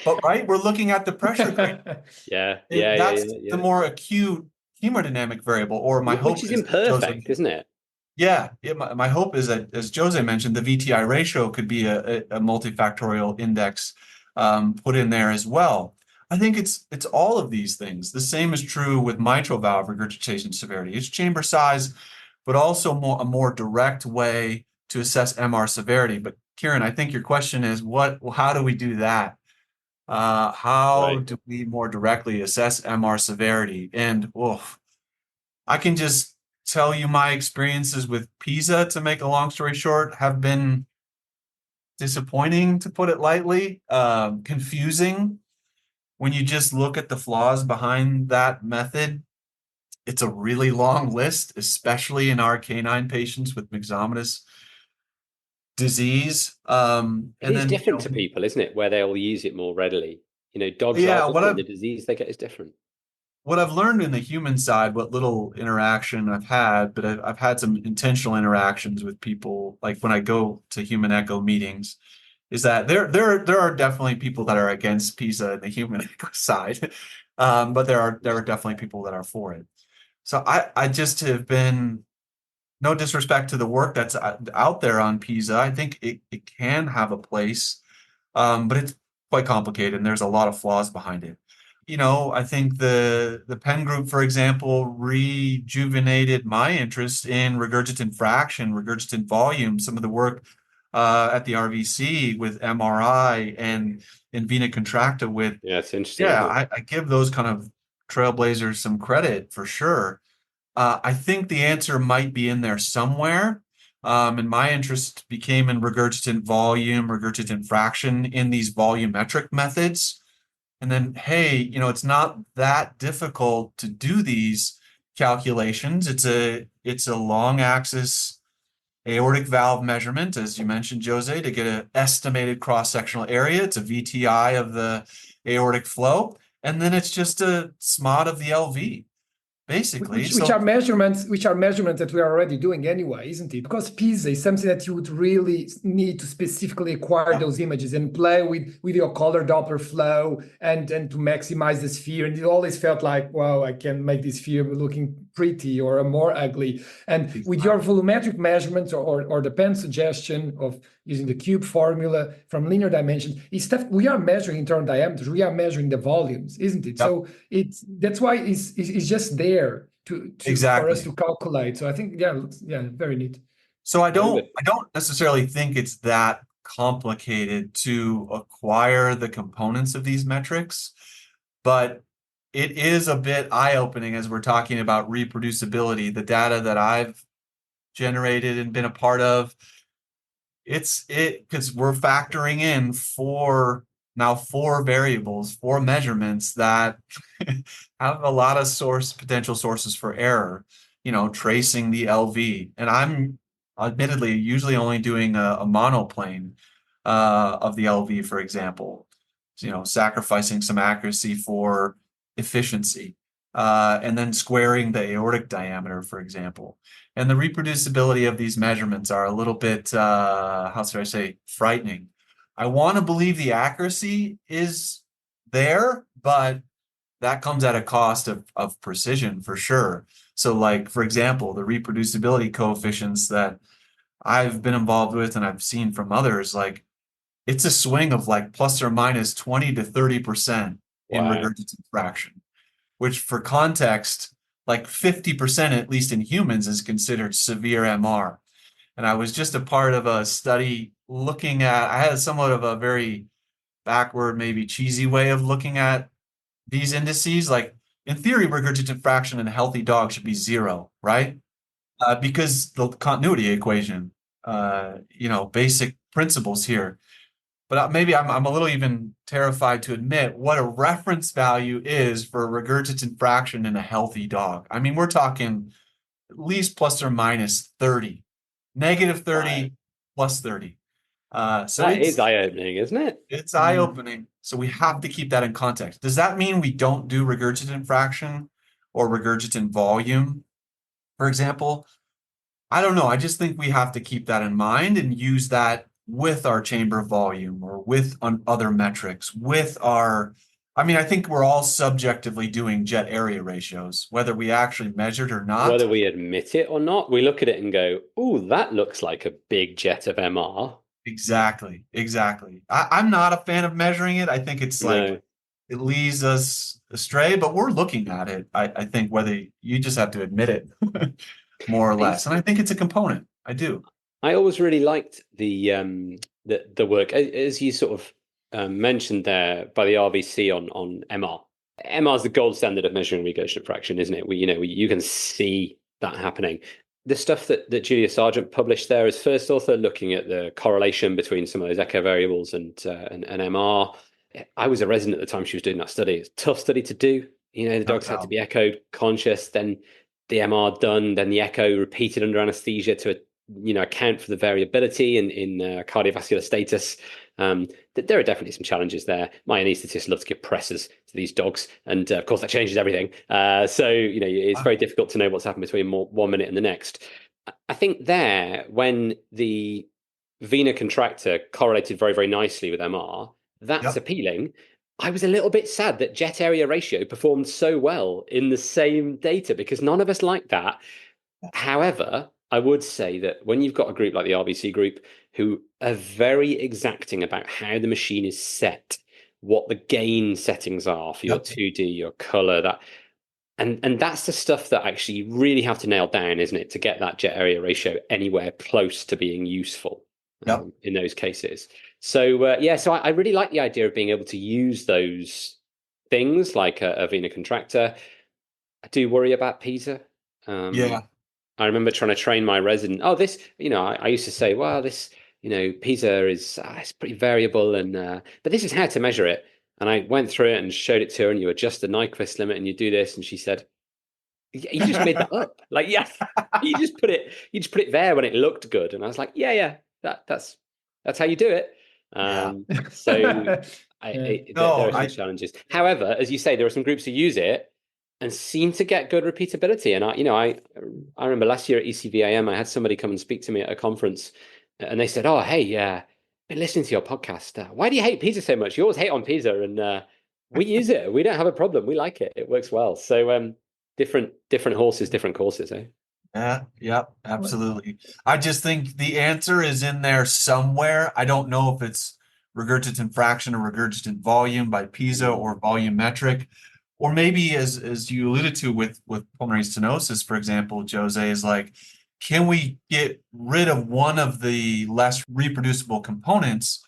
But right, we're looking at the pressure gradient. That's the more acute hemodynamic variable, or my hope is imperfect, isn't it? Yeah, my hope is that, as Jose mentioned, the VTI ratio could be a multifactorial index put in there as well. I think it's all of these things. The same is true with mitral valve regurgitation severity. It's chamber size, but also a more direct way to assess MR severity. But Kieran, I think your question is how do we do that? How do we more directly assess MR severity? And I can just tell you my experiences with PISA, to make a long story short, have been disappointing, to put it lightly, confusing. When you just look at the flaws behind that method, it's a really long list, especially in our canine patients with myxomatous disease. It is different to people, isn't it? Where they'll use it more readily. Dogs are different. The disease they get is different. What I've learned in the human side, what little interaction I've had, but I've had some intentional interactions with people, like when I go to human echo meetings, is that there are definitely people that are against PISA in the human echo side, but there are definitely people that are for it. So I just have been, no disrespect to the work that's out there on PISA, I think it can have a place, but it's quite complicated and there's a lot of flaws behind it. I think the Penn group, for example, rejuvenated my interest in regurgitant fraction, regurgitant volume, some of the work at the RVC with MRI and in vena contracta with. Yeah, it's interesting. Yeah, I give those kind of trailblazers some credit for sure. I think the answer might be in there somewhere, And my interest became in regurgitant volume, regurgitant fraction in these volumetric methods. And then, hey, it's not that difficult to do these calculations. It's a long axis aortic valve measurement, as you mentioned, Jose, to get an estimated cross-sectional area. It's a VTI of the aortic flow. And then it's just a SMOD of the LV, basically. Which are measurements that we are already doing anyway, isn't it? Because PISA is something that you would really need to specifically acquire those images and play with your color Doppler flow and to maximize the sphere. And it always felt like, wow, I can make this sphere looking pretty or more ugly. And with your volumetric measurements or the pen suggestion of using the cube formula from linear dimension, is stuff we are measuring internal diameters, we are measuring the volumes, isn't it? So that's why it's just there to for us to calculate. So I think, yeah, very neat. So I don't necessarily think it's that complicated to acquire the components of these metrics, but it is a bit eye-opening as we're talking about reproducibility. The data that I've generated and been a part of, because we're factoring in four variables, four measurements that have a lot of potential sources for error, tracing the LV. And I'm admittedly usually only doing a monoplane of the LV, for example, sacrificing some accuracy for efficiency, and then squaring the aortic diameter, for example. And the reproducibility of these measurements are a little bit, how should I say, frightening. I want to believe the accuracy is there, but that comes at a cost of precision for sure. So like, for example, the reproducibility coefficients that I've been involved with and I've seen from others, like it's a swing of like plus or minus 20 to 30% in regurgitant fraction, which for context, like 50%, at least in humans, is considered severe MR. And I was just a part of a study looking at, I had somewhat of a very backward, maybe cheesy way of looking at these indices. Like in theory, regurgitant fraction in a healthy dog should be 0, right? Because the continuity equation, basic principles here. But maybe I'm a little even terrified to admit what a reference value is for regurgitant fraction in a healthy dog. I mean, we're talking at least plus or minus 30, negative 30, plus 30. So that is eye-opening, isn't it? It's eye-opening. So we have to keep that in context. Does that mean we don't do regurgitant fraction or regurgitant volume, for example? I don't know. I just think we have to keep that in mind and use that with our chamber volume or with other metrics, I think we're all subjectively doing jet area ratios, whether we actually measured or not. Whether we admit it or not, we look at it and go, "Ooh, that looks like a big jet of MR." Exactly. I'm not a fan of measuring it. I think it's like it leads us astray, but we're looking at it. I think whether you just have to admit it more or less. And I think it's a component. I do. I always really liked the work, as you sort of mentioned there, by the RVC on MR. MR is the gold standard of measuring regurgitant fraction, isn't it? You can see that happening. The stuff that Julia Sargent published there as first author, looking at the correlation between some of those echo variables and MR. I was a resident at the time she was doing that study. It's a tough study to do. The dogs had to be echoed conscious, then the MR done, then the echo repeated under anesthesia to account for the variability in cardiovascular status. There are definitely some challenges there. My anaesthetist loves to give pressors to these dogs, and of course that changes everything. So it's very difficult to know what's happened between 1 minute and the next. I think there, when the vena contractor correlated very, very nicely with MR, that's appealing. I was a little bit sad that jet area ratio performed so well in the same data, because none of us like that. However, I would say that when you've got a group like the RVC group who are very exacting about how the machine is set, what the gain settings are for your 2D, your color, and that's the stuff that actually you really have to nail down, isn't it, to get that jet area ratio anywhere close to being useful in those cases. So so I really like the idea of being able to use those things like a vena contractor. I do worry about PISA. I remember trying to train my resident. Oh, this, I used to say, well, this, PISA is it's pretty variable, and but this is how to measure it. And I went through it and showed it to her, and you adjust the Nyquist limit and you do this. And she said, you just made that up. Like, yeah, you just put it there when it looked good. And I was like, yeah, that's how you do it. So there are some challenges. However, as you say, there are some groups who use it and seem to get good repeatability. And I remember last year at ECVAM, I had somebody come and speak to me at a conference, and they said, "Oh, hey, been listening to your podcast. Why do you hate PISA so much? You always hate on PISA, and we use it. We don't have a problem. We like it. It works well." So different horses, different courses, eh? Yeah, absolutely. I just think the answer is in there somewhere. I don't know if it's regurgitant fraction or regurgitant volume by PISA or volumetric, or maybe as you alluded to with pulmonary stenosis, for example, Jose, is like, can we get rid of one of the less reproducible components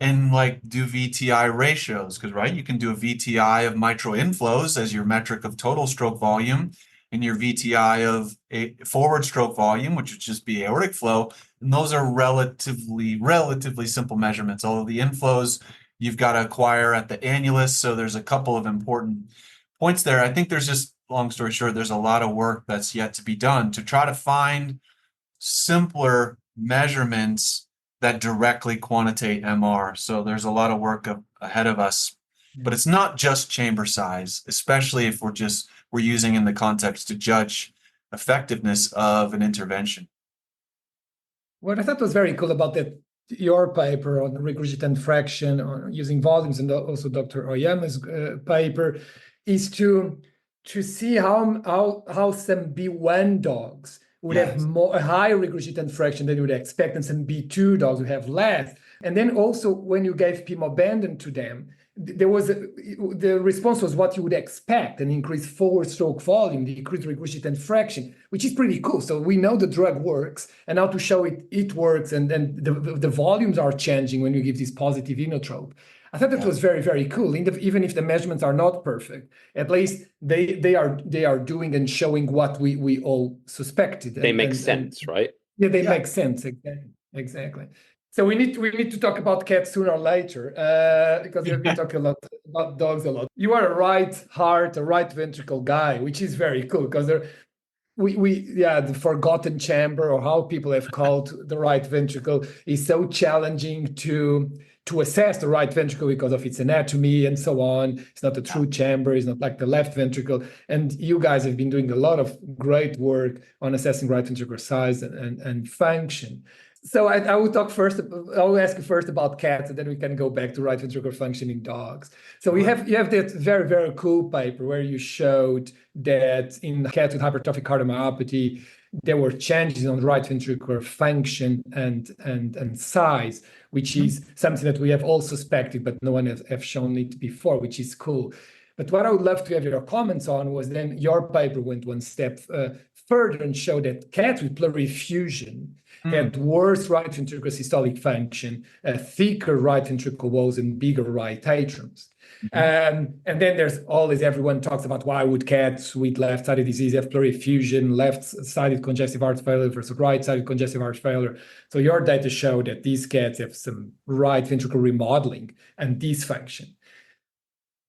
and like do VTI ratios? Because right, you can do a VTI of mitral inflows as your metric of total stroke volume, and your VTI of a forward stroke volume, which would just be aortic flow. And those are relatively simple measurements. Although the inflows you've got to acquire at the annulus, so there's a couple of important points there. I think there's just, long story short, there's a lot of work that's yet to be done to try to find simpler measurements that directly quantitate MR. So there's a lot of work ahead of us, but it's not just chamber size, especially if we're using in the context to judge effectiveness of an intervention. What I thought was very cool about your paper on regurgitant fraction on using volumes, and also Dr. Oyama's paper, is to see how some B1 dogs would have a higher regurgitant fraction than you would expect, and some B2 dogs would have less. And then also when you gave pimobendan to them, the response was what you would expect: an increased forward stroke volume, the increased regurgitant fraction, which is pretty cool. So we know the drug works, and now to show it works, and then the volumes are changing when you give this positive inotrope. I thought that was very, very cool. Even if the measurements are not perfect, at least they are doing and showing what we all suspected. They make sense, right? Yeah, they make sense. Exactly. So we need to talk about cats sooner or later, because we've been talking a lot about dogs a lot. You are a right heart, a right ventricle guy, which is very cool, because the forgotten chamber, or how people have called the right ventricle, is so challenging to assess the right ventricle because of its anatomy and so on. It's not a true chamber. It's not like the left ventricle. And you guys have been doing a lot of great work on assessing right ventricular size and function. So I will talk first. I will ask you first about cats, and then we can go back to right ventricular function in dogs. So you have that very, very cool paper where you showed that in cats with hypertrophic cardiomyopathy, there were changes on right ventricular function and size, which is something that we have all suspected, but no one has shown it before, which is cool. But what I would love to have your comments on was then your paper went one step further and showed that cats with pleural effusion had worse right ventricular systolic function, thicker right ventricle walls, and bigger right atriums. And then there's always, everyone talks about why would cats with left-sided disease have pleural effusion, left-sided congestive heart failure versus right-sided congestive heart failure. So your data show that these cats have some right ventricular remodeling and dysfunction.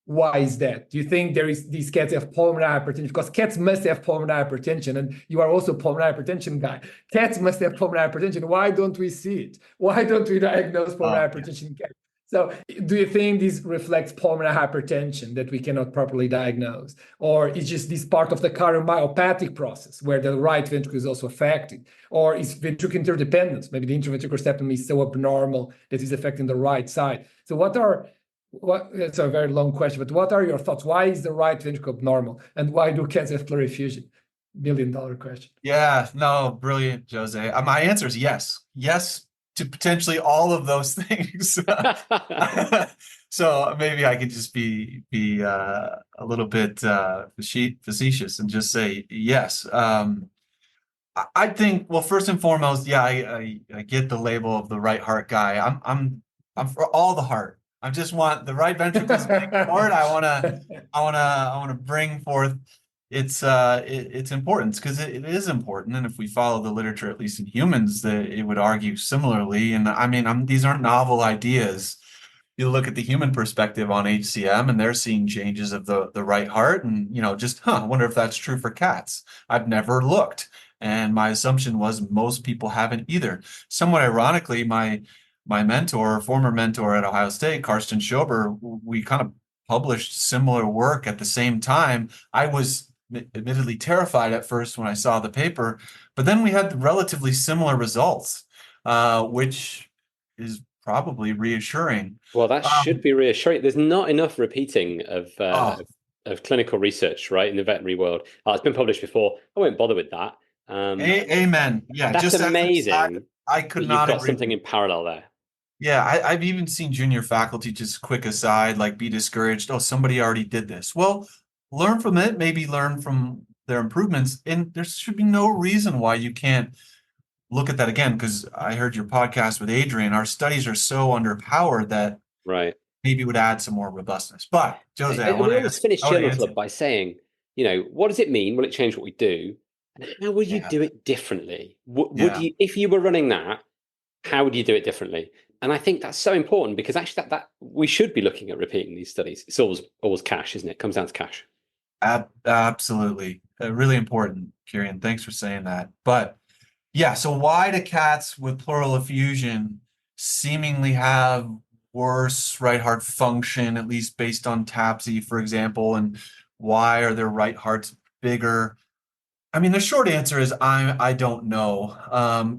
Why is that? Do you think these cats have pulmonary hypertension? Because cats must have pulmonary hypertension, and you are also a pulmonary hypertension guy. Cats must have pulmonary hypertension. Why don't we see it? Why don't we diagnose pulmonary hypertension in cats? So do you think this reflects pulmonary hypertension that we cannot properly diagnose? Or is just this part of the cardiomyopathic process where the right ventricle is also affected? Or is ventricular interdependence? Maybe the intraventricular septum is so abnormal that it's affecting the right side. So it's a very long question, but what are your thoughts? Why is the right ventricle abnormal? And why do cats have pleural effusion? $1 million question. Yeah, no, brilliant, Jose. My answer is yes. Yes to potentially all of those things. So maybe I could just be a little bit facetious and just say yes. I think, well, first and foremost, I get the label of the right heart guy. I'm for all the heart. I just want the right ventricles being forward. I want to bring forth, it's important because it is important. And if we follow the literature, at least in humans, that it would argue similarly. And I mean, these aren't novel ideas. You look at the human perspective on HCM and they're seeing changes of the right heart and, I wonder if that's true for cats. I've never looked. And my assumption was most people haven't either. Somewhat ironically, my mentor, former mentor at Ohio State, Karsten Schober, we kind of published similar work at the same time. I was admittedly terrified at first when I saw the paper, but then we had relatively similar results, which is probably reassuring. Well, that should be reassuring. There's not enough repeating of clinical research, right, in the veterinary world. It's been published before. I won't bother with that. Amen. Yeah, that's just amazing. I could that not you've got agree. Something in parallel there. Yeah, I've even seen junior faculty, just quick aside, like be discouraged. Oh, somebody already did this. Well, learn from it, maybe learn from their improvements. And there should be no reason why you can't look at that again, because I heard your podcast with Adrian. Our studies are so underpowered that Right. maybe would add some more robustness. But Jose, we always finish Journal Club by saying, what does it mean? Will it change what we do? And how would you do it differently? Would you, if you were running that, how would you do it differently? And I think that's so important because actually that we should be looking at repeating these studies. It's always cash, isn't it? It comes down to cash. Absolutely. Really important, Kieran. Thanks for saying that. But yeah, so why do cats with pleural effusion seemingly have worse right heart function, at least based on TAPSE, for example, and why are their right hearts bigger? I mean, the short answer is I don't know,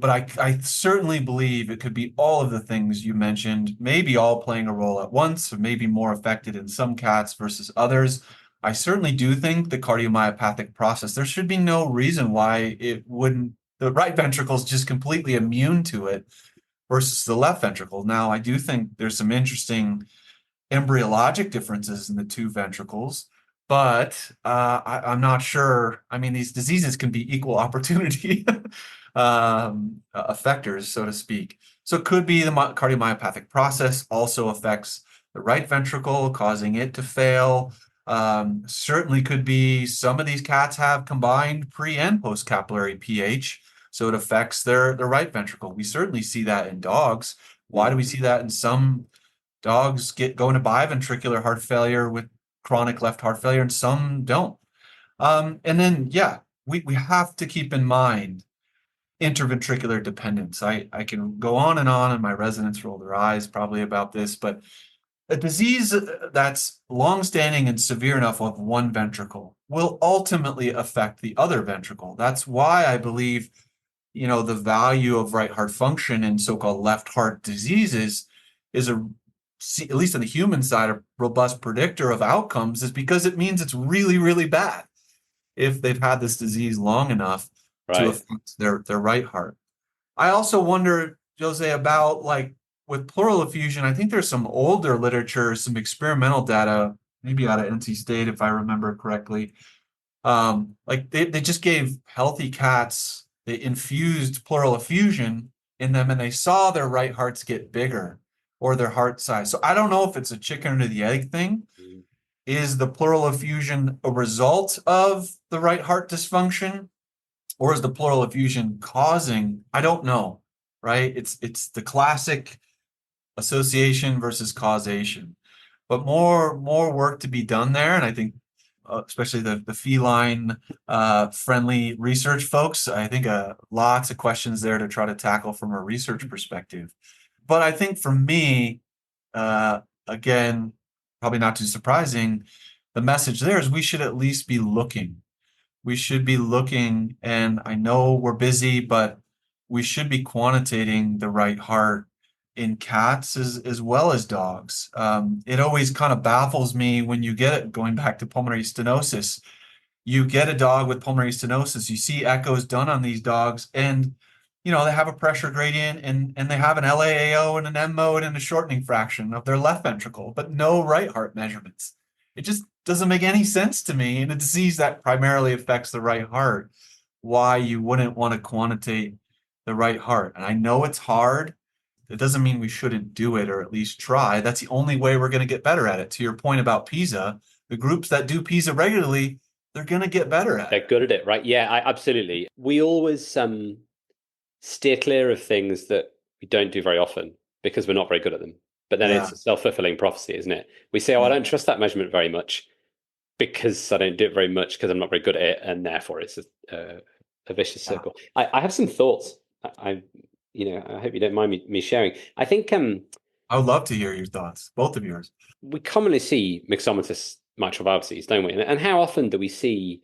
but I certainly believe it could be all of the things you mentioned, maybe all playing a role at once, or maybe more affected in some cats versus others. I certainly do think the cardiomyopathic process, there should be no reason why the right ventricle is just completely immune to it versus the left ventricle. Now, I do think there's some interesting embryologic differences in the two ventricles, but I'm not sure. I mean, these diseases can be equal opportunity effectors, so to speak. So it could be the cardiomyopathic process also affects the right ventricle, causing it to fail. Certainly could be some of these cats have combined pre and post capillary pH, so it affects their right ventricle. We certainly see that in dogs. Why do we see that in some dogs go into biventricular heart failure with chronic left heart failure, and some don't. And then, we have to keep in mind interventricular dependence. I can go on, and my residents roll their eyes probably about this, but a disease that's longstanding and severe enough of one ventricle will ultimately affect the other ventricle. That's why I believe, the value of right heart function in so-called left heart diseases is at least on the human side, a robust predictor of outcomes, is because it means it's really, really bad if they've had this disease long enough to affect their right heart. I also wonder, Jose, about with pleural effusion, I think there's some older literature, some experimental data, maybe out of NC State, if I remember correctly. They just gave healthy cats, they infused pleural effusion in them, and they saw their right hearts get bigger, or their heart size. So I don't know if it's a chicken or the egg thing. Is the pleural effusion a result of the right heart dysfunction, or is the pleural effusion causing? I don't know, right? It's the classic association versus causation, but more work to be done there. And I think especially the feline friendly research folks, I think lots of questions there to try to tackle from a research perspective. But I think for me, again, probably not too surprising, the message there is we should at least be looking. We should be looking, and I know we're busy, but we should be quantitating the right heart in cats as well as dogs. It always kind of baffles me when you get it, going back to pulmonary stenosis. You get a dog with pulmonary stenosis, you see echoes done on these dogs, and they have a pressure gradient and they have an LAAO and an M mode and a shortening fraction of their left ventricle, but no right heart measurements. It just doesn't make any sense to me in a disease that primarily affects the right heart, why you wouldn't want to quantitate the right heart. And I know it's hard. It doesn't mean we shouldn't do it, or at least try. That's the only way we're going to get better at it. To your point about PISA, the groups that do PISA regularly, they're going to get better at They're it. good at it, right? Yeah, absolutely. We always steer clear of things that we don't do very often because we're not very good at them. But then Yeah. it's a self-fulfilling prophecy, isn't it? We say, oh, I Yeah. don't trust that measurement very much because I don't do it very much because I'm not very good at it, and therefore it's a vicious circle. I have some thoughts. I hope you don't mind me sharing. I think I would love to hear your thoughts, both of yours. we commonly see myxomatous mitral valve disease, don't we? And how often do we see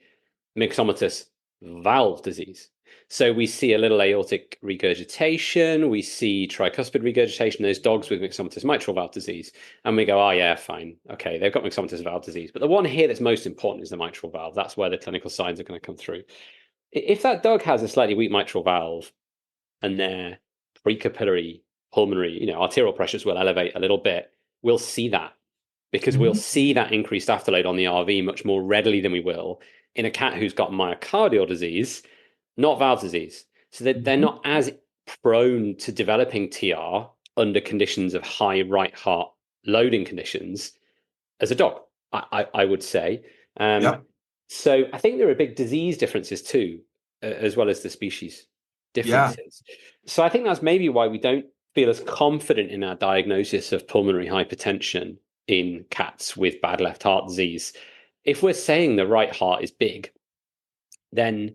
myxomatous valve disease? So we see a little aortic regurgitation, we see tricuspid regurgitation, those dogs with myxomatous mitral valve disease, and we go, oh yeah, fine, okay, they've got myxomatous valve disease. But the one here that's most important is the mitral valve. That's where the clinical signs are going to come through. If that dog has a slightly weak mitral valve and their precapillary pulmonary, arterial pressures will elevate a little bit, we'll see that because we'll see that increased afterload on the RV much more readily than we will in a cat who's got myocardial disease, not valve disease. So that they're not as prone to developing TR under conditions of high right heart loading conditions as a dog, I would say. Yep. So I think there are big disease differences too, as well as the species differences. Yeah. So I think that's maybe why we don't feel as confident in our diagnosis of pulmonary hypertension in cats with bad left heart disease. If we're saying the right heart is big, then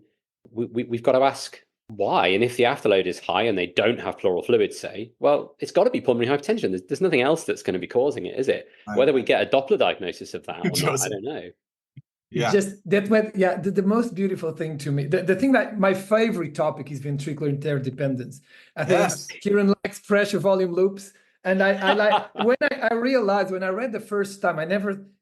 we've got to ask why. And if the afterload is high and they don't have pleural fluid, say, well, it's got to be pulmonary hypertension. There's nothing else that's going to be causing it, is it? Right. Whether we get a Doppler diagnosis of that or not, I don't know. Yeah. The most beautiful thing to me, the thing that my favorite topic is ventricular interdependence. I think Kieran likes pressure volume loops. And I like when I realized when I read the first time,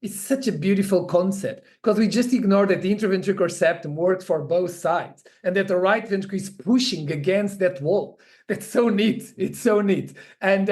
it's such a beautiful concept because we just ignore that the interventricular septum works for both sides and that the right ventricle is pushing against that wall. That's so neat. It's so neat. And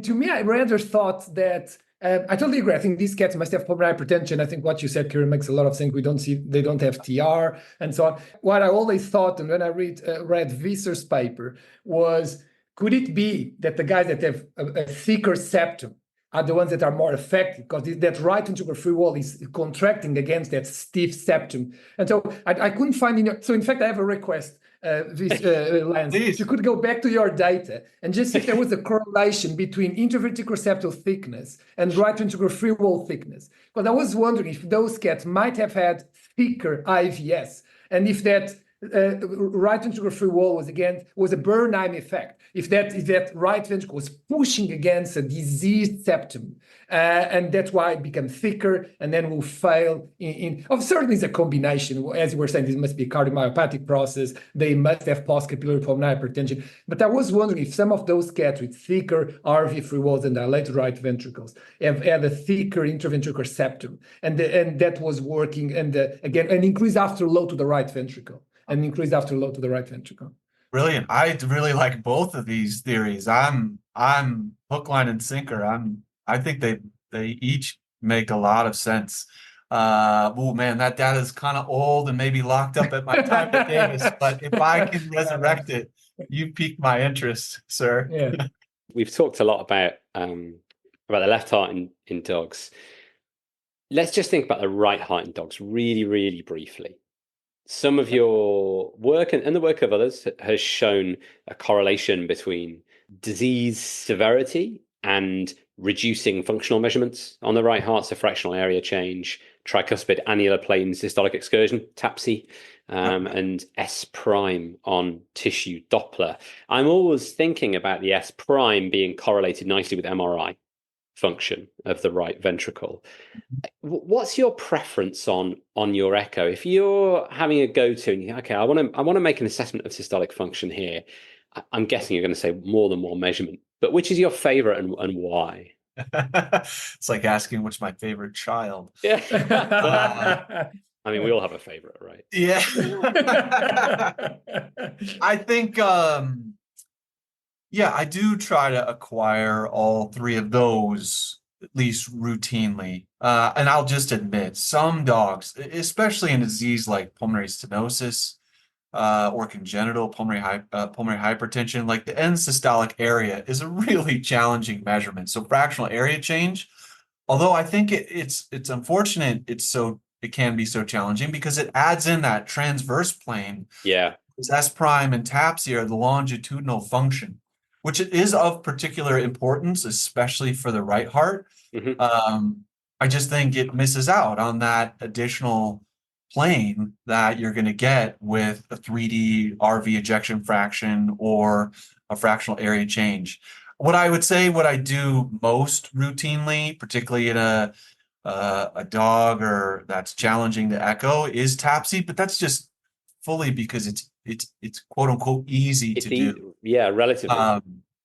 to me, I rather thought that I totally agree. I think these cats must have pulmonary hypertension. I think what you said, Kieran, makes a lot of sense. They don't have TR and so on. What I always thought, and when I read Visser's paper, was could it be that the guys that have a thicker septum are the ones that are more affected because that right ventricular free wall is contracting against that stiff septum? And so I couldn't find so in fact, I have a request. Lance, if you could go back to your data and just see if there was a correlation between interventricular septal thickness and right ventricular free wall thickness. Because I was wondering if those cats might have had thicker IVS and if that right ventricular free wall was a Bernheim effect. If that right ventricle was pushing against a diseased septum, and that's why it became thicker, and then will fail. Certainly, it's a combination. As you were saying, this must be a cardiomyopathic process. They must have post-capillary pulmonary hypertension. But I was wondering if some of those cats with thicker RV free walls and dilated right ventricles have had a thicker interventricular septum, and that was working, and again, an increased afterload to the right ventricle. And increased afterload to the right ventricle. Brilliant. I really like both of these theories. I'm hook, line, and sinker. I think they each make a lot of sense. Oh man, that data is kind of old and maybe locked up at my time at Davis. But if I can resurrect it, you piqued my interest, sir. Yeah. We've talked a lot about the left heart in dogs. Let's just think about the right heart in dogs really, really briefly. Some of your work and the work of others has shown a correlation between disease severity and reducing functional measurements on the right heart, so fractional area change, tricuspid annular plane systolic excursion, TAPSE, and S prime on tissue Doppler. I'm always thinking about the S prime being correlated nicely with MRI function of the right ventricle. What's your preference on your echo? If you're having a go-to and okay, I want to make an assessment of systolic function here, I'm guessing you're going to say more than one measurement. But which is your favorite and why? It's like asking which my favorite child. Yeah. I mean, we all have a favorite, right? Yeah. I think I do try to acquire all three of those at least routinely. And I'll just admit, some dogs, especially in a disease like pulmonary stenosis or congenital pulmonary hypertension, like the end systolic area is a really challenging measurement. So fractional area change, although I think it's unfortunate it's so it can be so challenging because it adds in that transverse plane. Yeah. S prime and TAPSE are the longitudinal function, which is of particular importance, especially for the right heart. I just think it misses out on that additional plane that you're going to get with a 3D RV ejection fraction or a fractional area change. What I would say, what I do most routinely, particularly in a dog or that's challenging to echo, is TAPSE, but that's just fully because it's quote unquote easy to do. Yeah, relatively.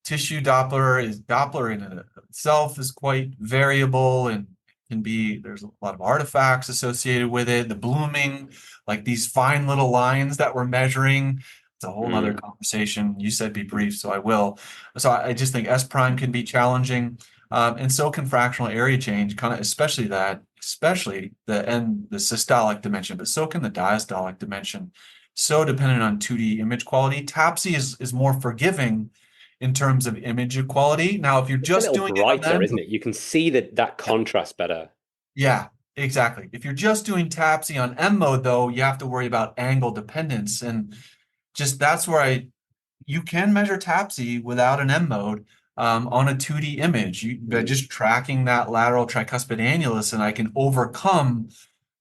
Tissue Doppler in itself is quite variable and can be, there's a lot of artifacts associated with it. The blooming, like these fine little lines that we're measuring, it's a whole nother conversation. You said be brief, so I will. So I just think S prime can be challenging. And so can fractional area change, kind of especially the systolic dimension, but so can the diastolic dimension. So dependent on 2D image quality. TAPSE is more forgiving in terms of image quality. Now, if you're just doing brighter, it on isn't it? You can see that contrast better. Yeah, exactly. If you're just doing TAPSE on M mode, though, you have to worry about angle dependence, and just that's where you can measure TAPSE without an M mode on a 2D image. By just tracking that lateral tricuspid annulus, and I can overcome,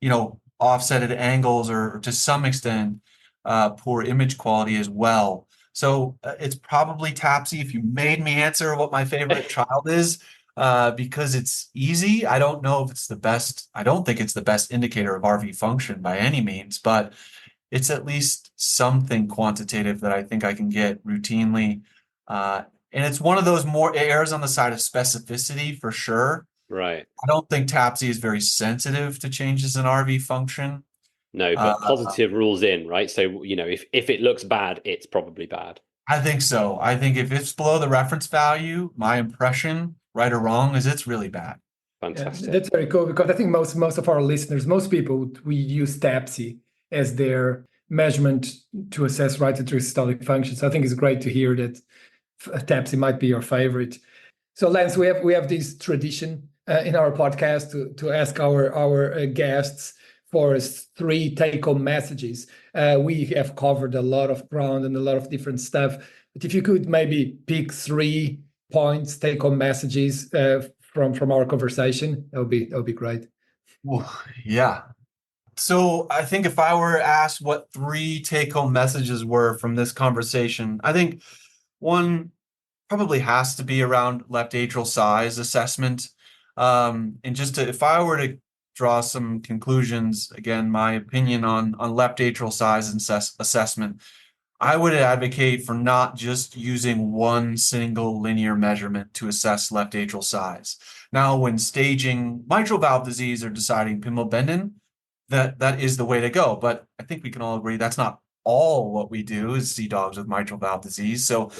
offsetted angles or to some extent poor image quality as well. So it's probably TAPSE. If you made me answer what my favorite child is, because it's easy. I don't know if it's the best. I don't think it's the best indicator of RV function by any means, but it's at least something quantitative that I think I can get routinely. And it's one of those more errs on the side of specificity for sure. Right. I don't think TAPSE is very sensitive to changes in RV function. No, but positive rules in, right? So, if it looks bad, it's probably bad. I think so. I think if it's below the reference value, my impression, right or wrong, is it's really bad. Fantastic. Yeah, that's very cool because I think most of our listeners, most people, we use TAPSE as their measurement to assess right atrial systolic function. So I think it's great to hear that TAPSE might be your favorite. So Lance, we have this tradition in our podcast to ask our guests for 3 take-home messages. We have covered a lot of ground and a lot of different stuff. But if you could maybe pick 3 points, take-home messages from our conversation, that would be great. Well, yeah. So I think if I were asked what 3 take-home messages were from this conversation, I think one probably has to be around left atrial size assessment. And if I were to draw some conclusions, again, my opinion on left atrial size and assessment, I would advocate for not just using one single linear measurement to assess left atrial size. Now, when staging mitral valve disease or deciding Pimel-Bendon, that is the way to go. But I think we can all agree that's not all what we do is see dogs with mitral valve disease. So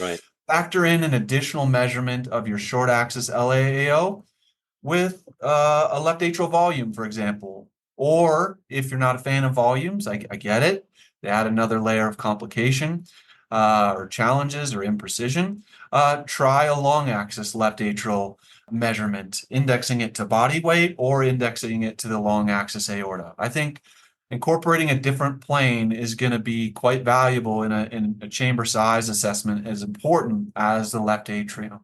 factor in an additional measurement of your short axis LAAO with a left atrial volume, for example. Or if you're not a fan of volumes, I get it. They add another layer of complication or challenges or imprecision. Try a long axis left atrial measurement, indexing it to body weight or indexing it to the long axis aorta. I think incorporating a different plane is going to be quite valuable in a chamber size assessment, as important as the left atrium.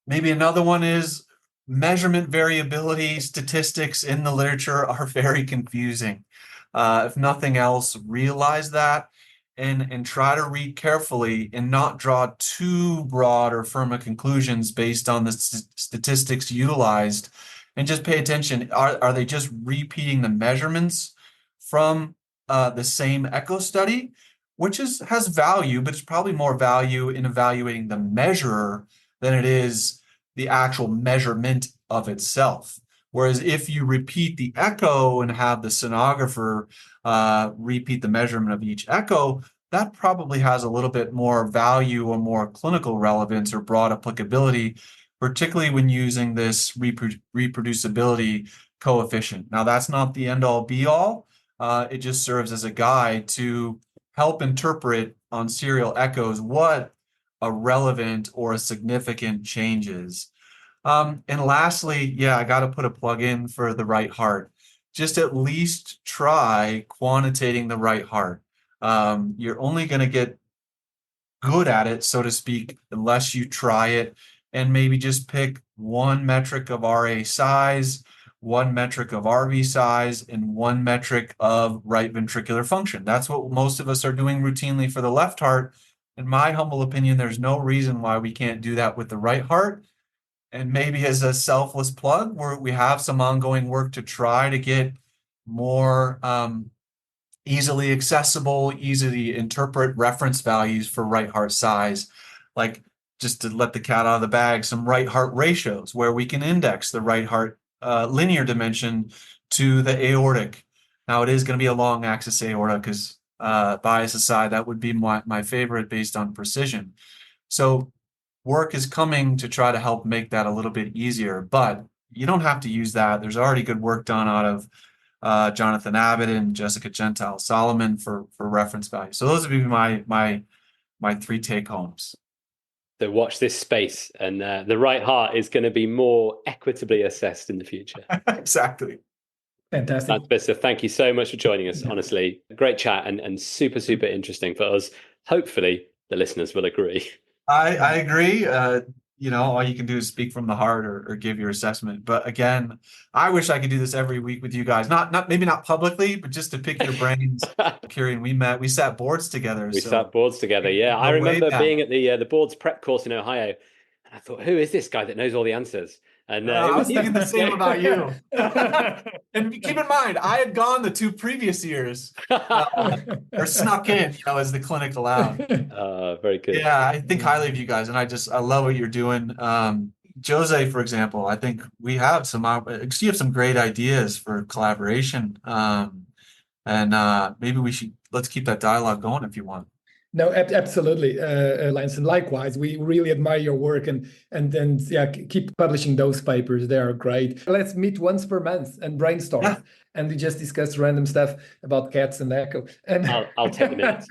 Maybe another one is measurement variability statistics in the literature are very confusing. If nothing else, realize that and try to read carefully and not draw too broad or firm conclusions based on the statistics utilized, and just pay attention. Are they just repeating the measurements from the same echo study, which has value, but it's probably more value in evaluating the measurer than it is the actual measurement of itself. Whereas if you repeat the echo and have the sonographer repeat the measurement of each echo, that probably has a little bit more value or more clinical relevance or broad applicability, particularly when using this reproducibility coefficient. Now, that's not the end-all be-all. It just serves as a guide to help interpret on serial echoes what a relevant or a significant change is. And lastly, I got to put a plug in for the right heart. just at least try quantitating the right heart. You're only going to get good at it, so to speak, unless you try it and maybe just pick one metric of RA size, one metric of RV size, and one metric of right ventricular function. That's what most of us are doing routinely for the left heart. In my humble opinion, there's no reason why we can't do that with the right heart. And maybe as a selfless plug, we have some ongoing work to try to get more easily accessible, easily interpret reference values for right heart size, like just to let the cat out of the bag, some right heart ratios where we can index the right heart linear dimension to the aortic. Now, it is going to be a long axis aorta because bias aside, that would be my favorite based on precision. So work is coming to try to help make that a little bit easier, but you don't have to use that. There's already good work done out of Jonathan Abbott and Jessica Gentile Solomon for reference value. So those would be my three take homes. So watch this space, and the right heart is going to be more equitably assessed in the future. Exactly. Fantastic. Lance Visser, thank you so much for joining us. Honestly, great chat and super, super interesting for us. Hopefully the listeners will agree. I agree. All you can do is speak from the heart or give your assessment. But again, I wish I could do this every week with you guys. Maybe not publicly, but just to pick your brains. Kieran, we sat boards together. We sat boards together. Yeah, I remember being at the boards prep course in Ohio, and I thought, who is this guy that knows all the answers? And I was thinking the same about you. And keep in mind, I had gone the 2 previous years, or snuck in, as the clinic allowed. Very good. Yeah, I think highly of you guys, and I love what you're doing. Jose, for example, I think you have some great ideas for collaboration, and maybe let's keep that dialogue going if you want. No, absolutely, Lance, and likewise, we really admire your work, and keep publishing those papers. They are great. Let's meet once per month and brainstorm, and we just discuss random stuff about cats and echo. And I'll take the minutes.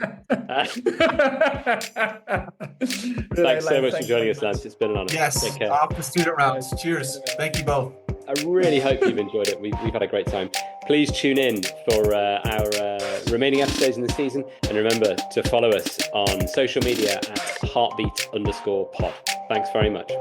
Thanks so much for joining us, Lance. It's been an honor. Yes, Take care. off the student rounds. Cheers. Thank you both. I really hope you've enjoyed it. We've had a great time. Please tune in for our remaining episodes in the season. And remember to follow us on social media at heartbeat_pod. Thanks very much.